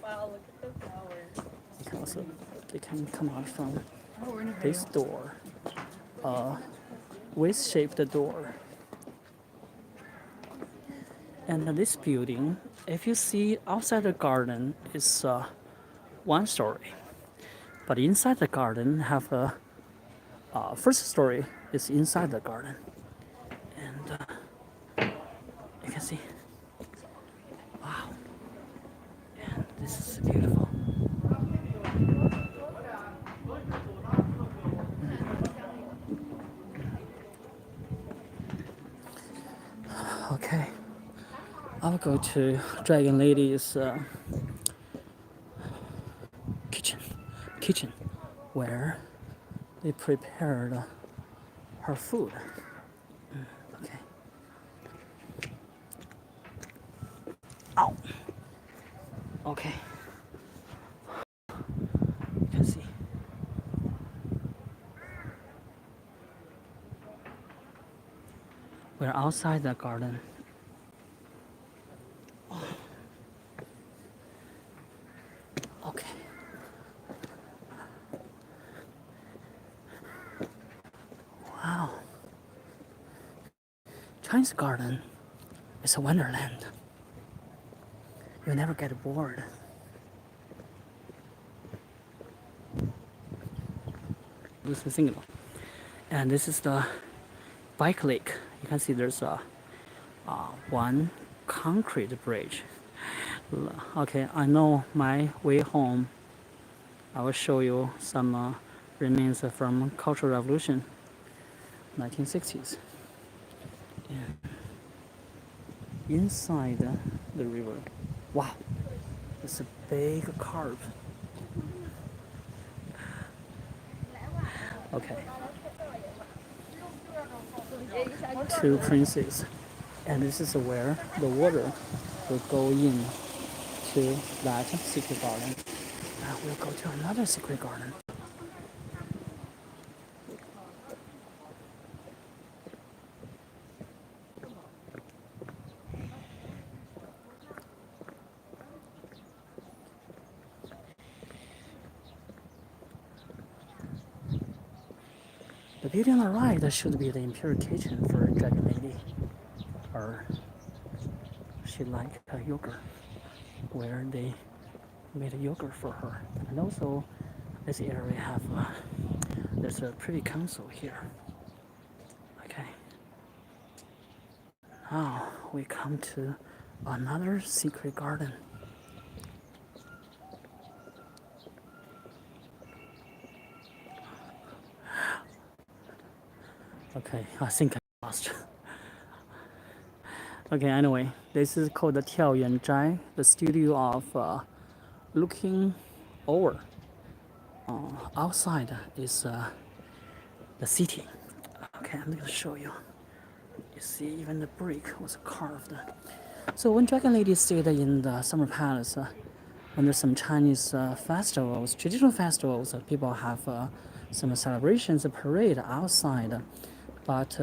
Wow, look at the flowers. You can also, they can come out from this door, with-shaped door. And this building, if you see outside the garden, is 1-story, but inside the garden have a first story is inside the garden, and you can see, wow, and this is beautiful. Okay, I'll go to Dragon Lady's kitchen, where they prepared her food. Okay. Ow. Okay. You can see. We're outside the garden. Okay. Wow. Chinese garden is a wonderland. You'll never get bored. This is the signal. And this is the bike lake. You can see there's one concrete bridge. Okay, I know my way home. I will show you some remains from Cultural Revolution, 1960s. And inside the river, wow, it's a big carp. Okay, 2 princes, and this is where the water will go in to that secret garden. Now we'll go to another secret garden. building on the right should be the Imperial Kitchen for Dragon Lady. Or she like a yogurt, where they made a yogurt for her. And also, this area have there's a privy council here. Okay. Now we come to another secret garden. Okay, I think I lost. Okay, anyway, this is called the Tiaoyuan Zhai, the studio of looking over. Outside is the city. Okay, I'm gonna show you. You see, even the brick was carved. So when Dragon Lady stayed in the Summer Palace, when there's some Chinese festivals, traditional festivals, people have some celebrations, a parade outside, but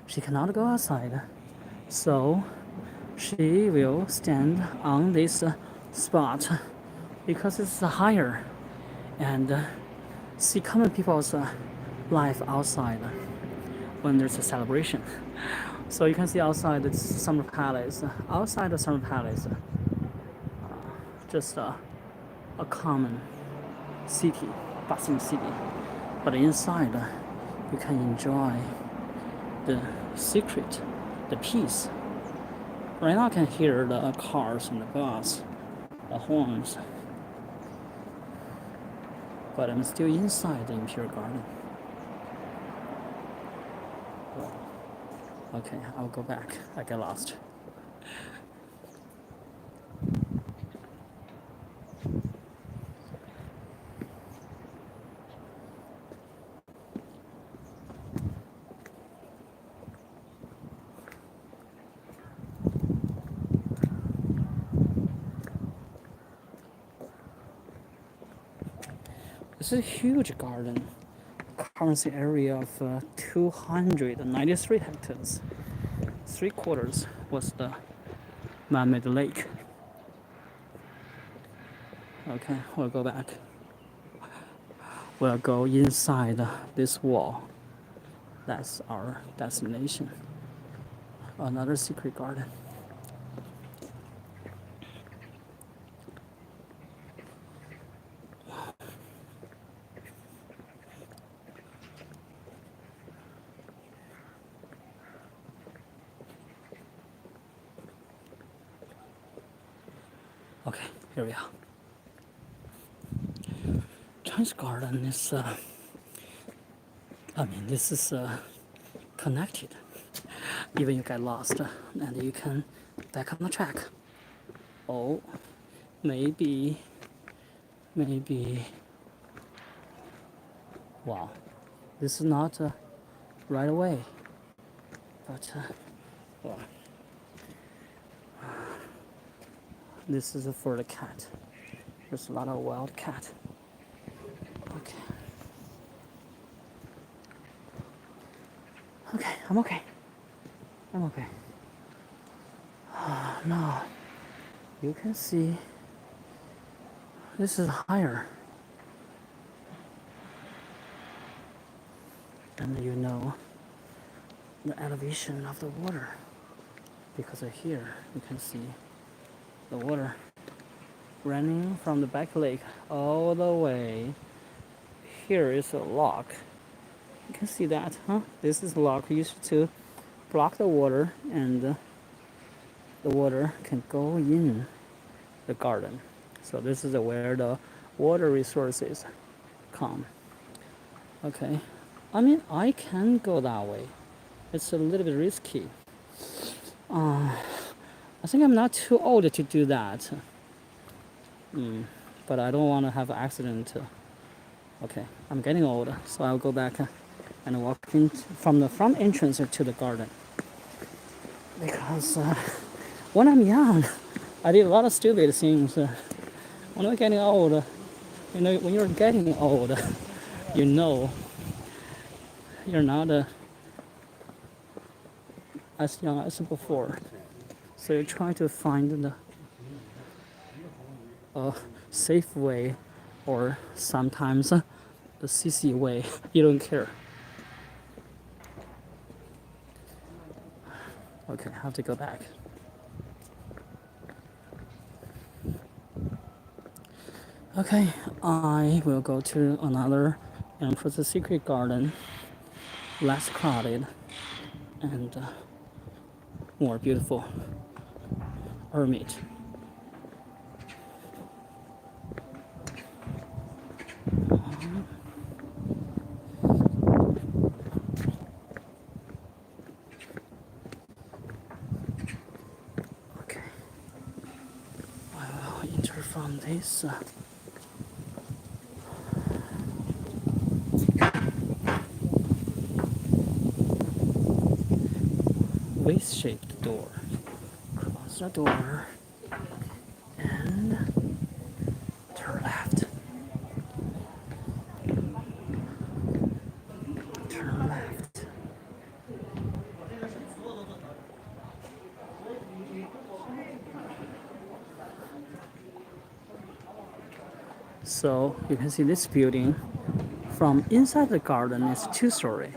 she cannot go outside. So she will stand on this spot because it's higher and see common people's life outside when there's a celebration. So you can see outside the Summer Palace. Outside the Summer Palace, just a common city, bustling city. But inside, you can enjoy the secret, the peace. Right now I can hear the cars and the bus, the horns. But I'm still inside the Imperial Garden. Okay, I'll go back. I get lost. It's a huge garden, currency area of 293 hectares. 3/4 was the man-made lake. Okay, we'll go back. We'll go inside this wall. That's our destination. Another secret garden. Okay, here we are. Chinese garden is, this is connected. Even you get lost and you can back on the track. Oh, maybe, wow, this is not right away, but well, this is for the cat. There's a lot of wild cat. Okay. Okay, I'm okay. I'm okay. Now, you can see this is higher. And you know the elevation of the water. Because here you can see the water running from the back lake all the way. Here is a lock. You can see that, huh? This is a lock used to block the water, and the water can go in the garden. So this is where the water resources come. Okay, I can go that way. It's a little bit risky. I think I'm not too old to do that. But I don't want to have an accident. Okay, I'm getting old, so I'll go back and walk in from the front entrance to the garden. Because when I'm young, I did a lot of stupid things. When I'm getting old, when you're getting old, you're not as young as before. So you try to find the safe way, or sometimes the CC way. You don't care. Okay, I have to go back. Okay, I will go to another Emperor's Secret Garden, less crowded and more beautiful hermit. Okay, I will enter from this V-shaped door. Close the door and turn left. Turn left. So you can see this building from inside the garden is 2-story,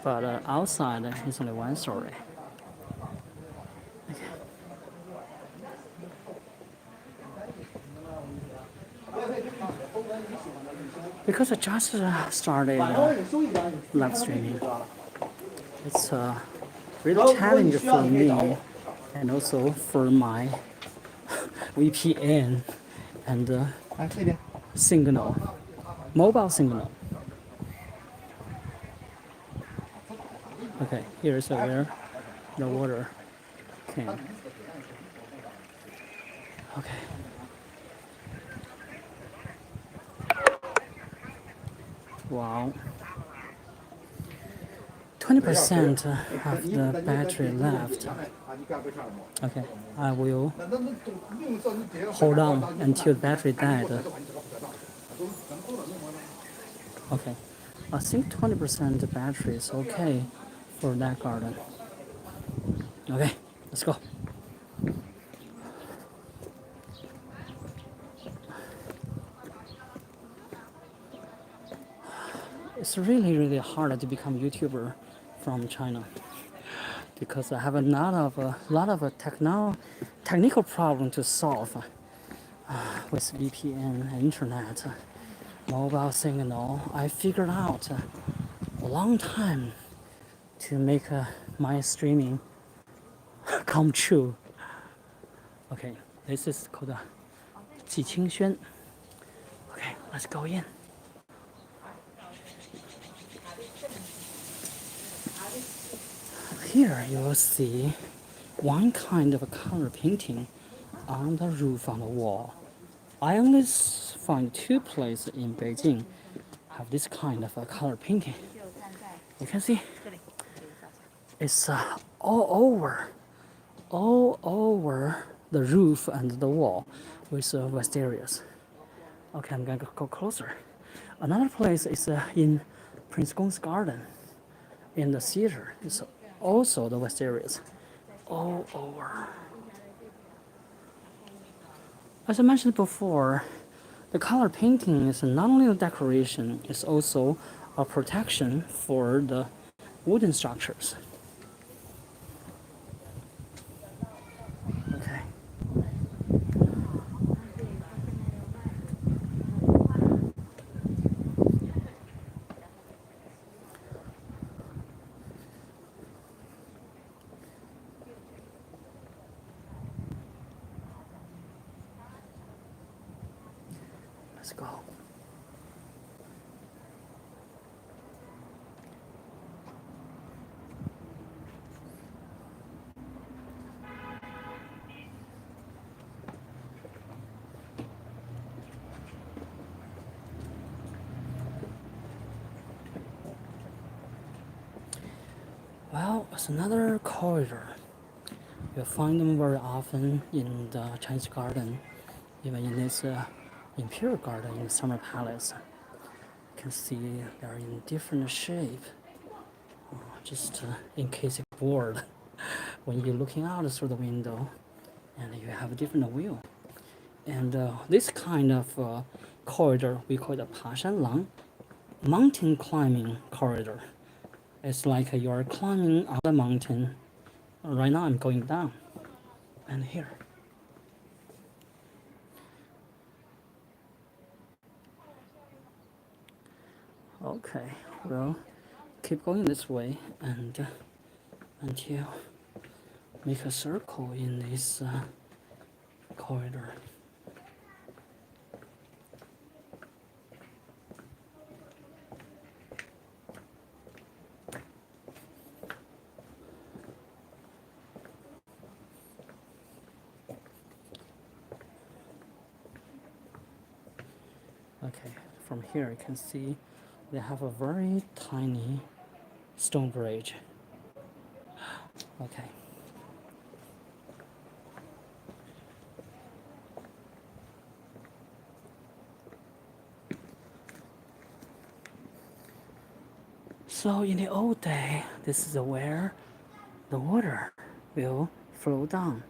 but outside is only 1-story. Because I just started live streaming, it's really challenging for me and also for my VPN and signal, mobile signal. Okay, here's where the water came. Okay. Wow. 20% of the battery left. Okay, I will hold on until the battery died. Okay, I think 20% battery is okay for that garden. Okay, let's go. It's really hard to become YouTuber from China because I have a lot of technical problem to solve with VPN, internet, mobile signal. I figured out a long time to make my streaming come true. Okay, this is called Jiqingxuan. Okay, let's go in. Here you will see one kind of a color painting on the roof on the wall. I only find 2 places in Beijing have this kind of a color painting. You can see it's all over the roof and the wall with wisterias. Okay, I'm gonna go closer. Another place is in Prince Gong's garden in the theater. It's also the wisterias all over. As I mentioned before, the color painting is not only a decoration, it's also a protection for the wooden structures. Okay. Let's go. Well, it's another corridor. You'll find them very often in the Chinese garden, even in this imperial garden in the Summer Palace. You can see they're in different shape. Just in case you're bored when you're looking out through the window and you have a different view. And this kind of corridor we call the Pashanlang, mountain climbing corridor. It's like you're climbing up a mountain Right now I'm going down, and here. Okay, we'll keep going this way and until make a circle in this corridor. Okay, from here you can see they have a very tiny stone bridge. Okay. So in the old day, this is where the water will flow down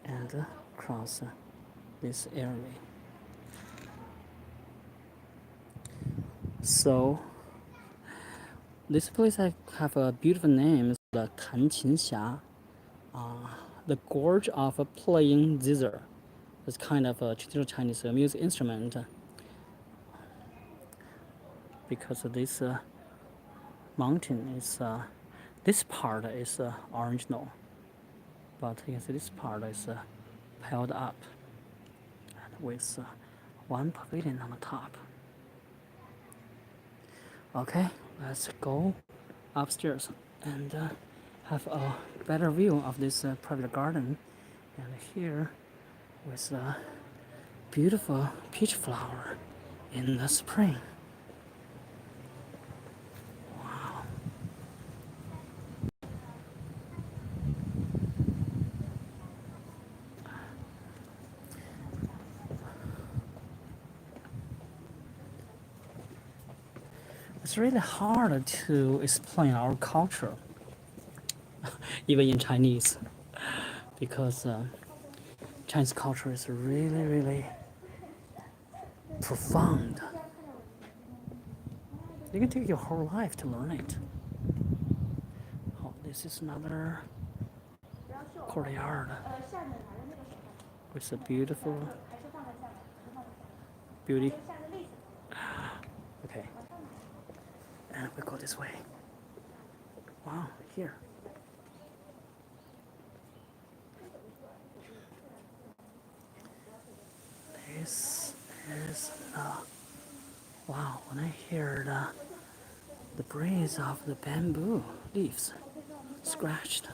and cross this area. So this place I have a beautiful name, it's the Tanqinxia, the gorge of playing zither. It's kind of a traditional Chinese music instrument because this mountain is, this part is original, but you can see this part is piled up with one pavilion on the top. Okay, let's go upstairs and have a better view of this private garden. And here with a beautiful peach flower in the spring. Wow. It's really hard to explain our culture, even in Chinese, because Chinese culture is really, really profound. You can take your whole life to learn it. Oh, this is another courtyard with a beautiful beauty. Okay, and we go this way. Wow, here. This is wow, when I hear the breeze of the bamboo leaves scratched.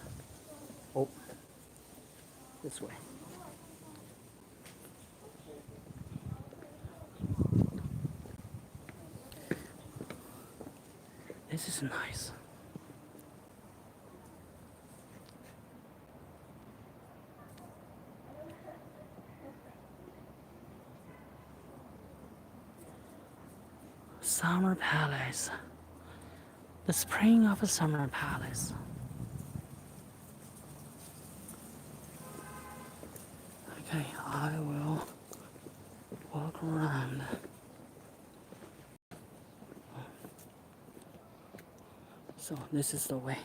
Oh, this way. This is nice. Summer Palace. The spring of a summer palace. Okay, I will walk around. So this is the way.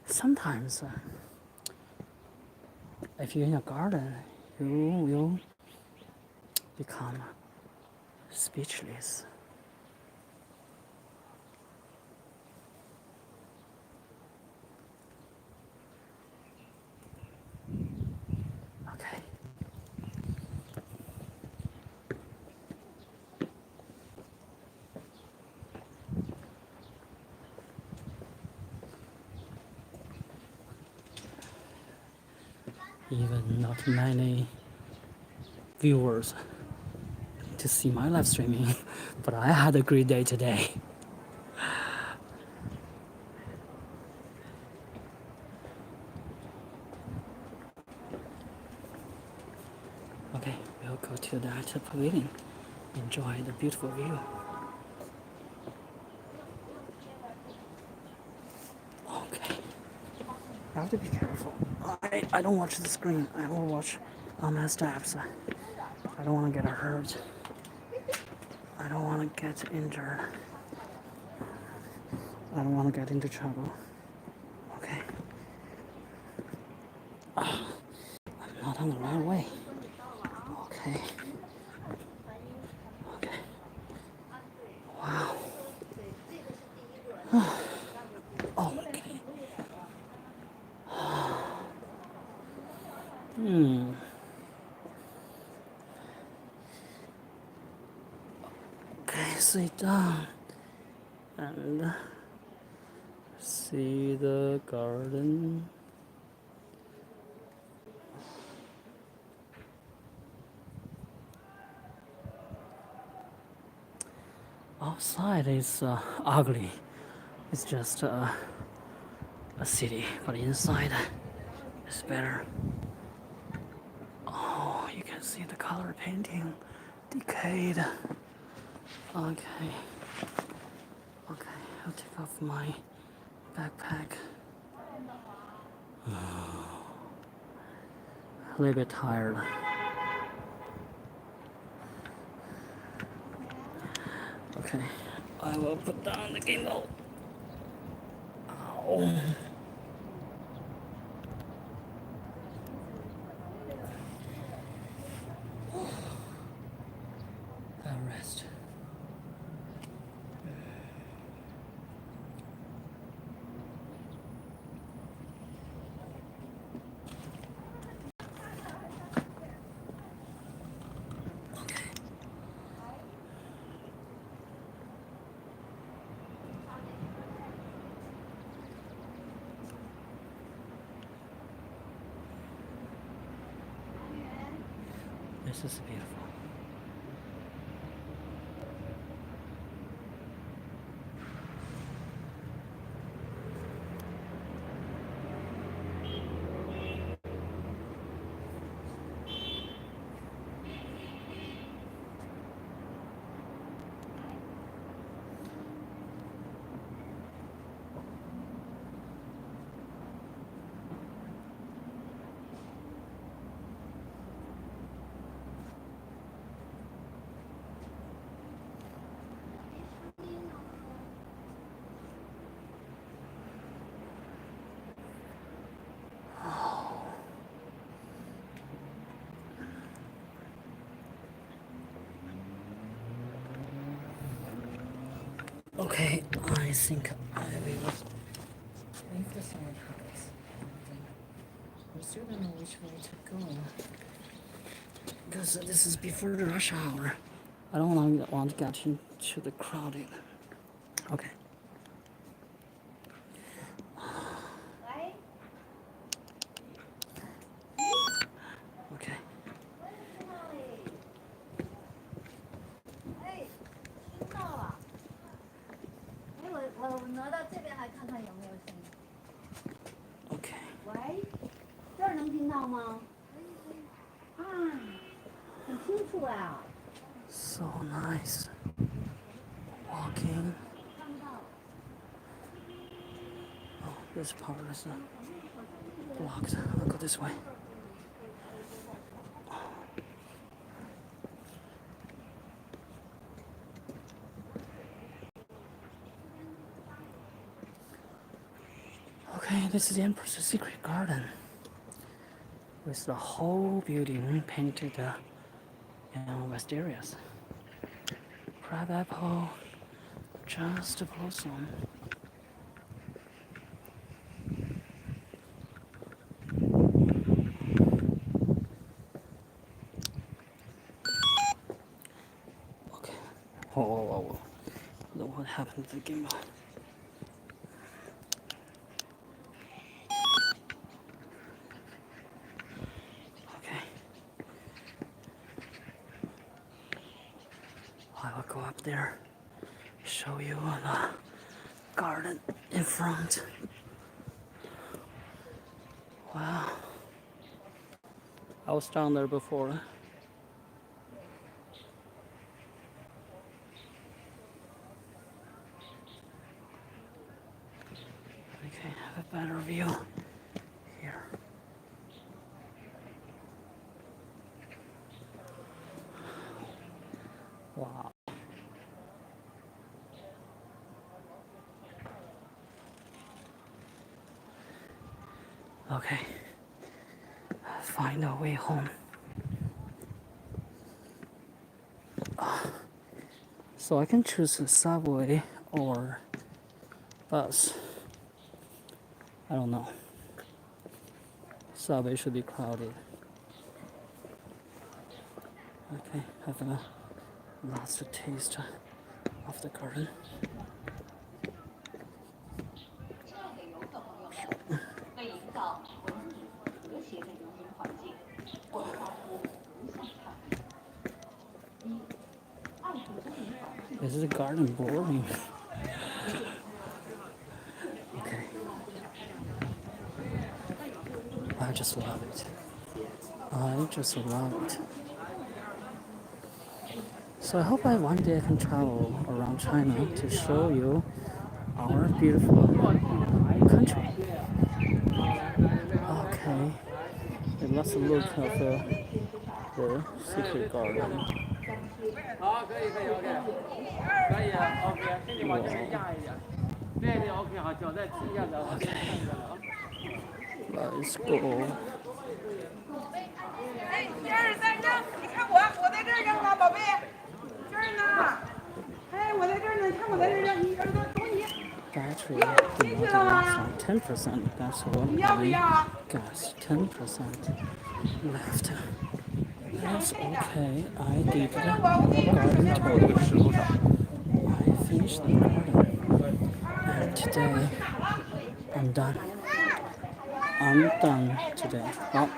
Sometimes, if you're in a garden, you will become speechless. Okay. Even not many viewers to see my live streaming, but I had a great day today. Okay, we'll go to that pavilion. Enjoy the beautiful view. Okay. I have to be careful. I don't watch the screen. I will watch on my steps. I don't want to get hurt. I don't want to get injured. I don't want to get into trouble. Okay. I'm not on the right way. Okay. Okay. Wow. Oh, okay. Okay, sit down and see the garden. Outside is ugly. It's just a city, but inside is better. Oh, you can see the color painting decayed. Okay. Okay, I'll take off my backpack. A little bit tired. Okay, I will put down the gimbal. Ow. I'll rest. Okay. This is beautiful. Okay, I think I will leave the summer house. We still don't know which way to go because this is before the rush hour. I don't want to get into the crowded. Okay. Okay. 哎，听到了。哎，我挪到这边来看看有没有声音。Okay. 喂，这儿能听到吗？啊，很清楚啊。So nice. Walking. 看不到。Oh, this part is blocked. I'll go this way. Okay, this is the Empress's Secret Garden with the whole building painted in Westerias. Crabapple just blossom. Okay. Whoa. What happened to the gimbal? Okay. I will go up there, show you the garden in front. Wow. I was down there before. Okay, have a better view here. Okay, find our way home. So I can choose a subway or bus. I don't know. Subway should be crowded. Okay, have a last taste of the garden. Is the garden boring? Okay. I just love it. I just love it. So I hope one day I can travel around China to show you our beautiful country. Okay, let's look at the secret garden. Wow. Okay, let's go. 哎，今儿在扔，你看我在这儿扔啊，宝贝，这儿呢。哎，我在这儿呢，你看我在这儿扔，你耳朵懂你。Battery like 10%. That's what I guess. 10% left. That's okay. I did the garden tour. I finished the garden. And today I'm done. I'm done today. Well,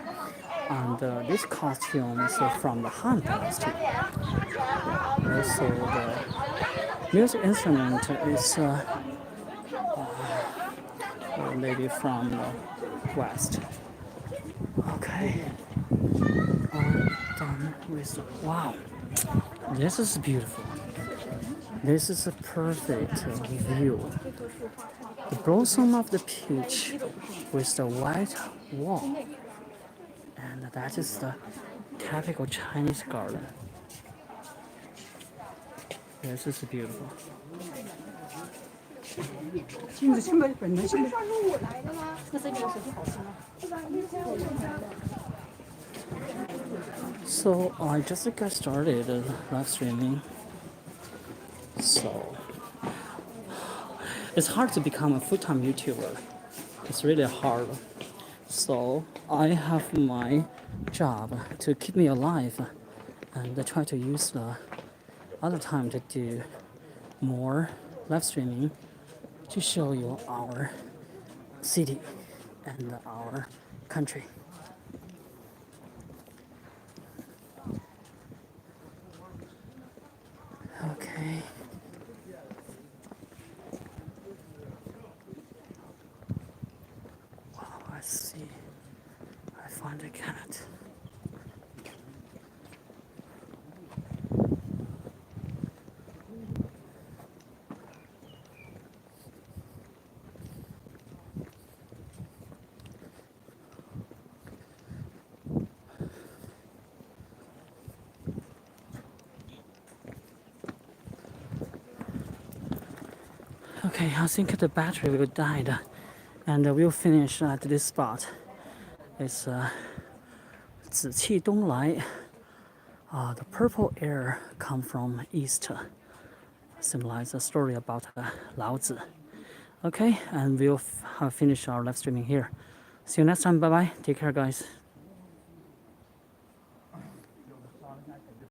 and this costume is from the Han Dynasty. Also, the music instrument is a lady from the West. Okay, I'm done with. Wow, this is beautiful. This is a perfect view. The blossom of the peach with the white wall. And that is the typical Chinese garden. This is beautiful. So I just got started live streaming. So it's hard to become a full-time YouTuber. It's really hard. So I have my job to keep me alive, and I try to use the other time to do more live streaming to show you our city and our country. Okay. Wow, I see. I find a cat. Okay, I think the battery will die, and we'll finish at this spot. It's 紫气东来. The purple air come from east, symbolize a story about Lao Tzu. Okay, and we'll finish our live streaming here. See you next time. Bye bye. Take care, guys.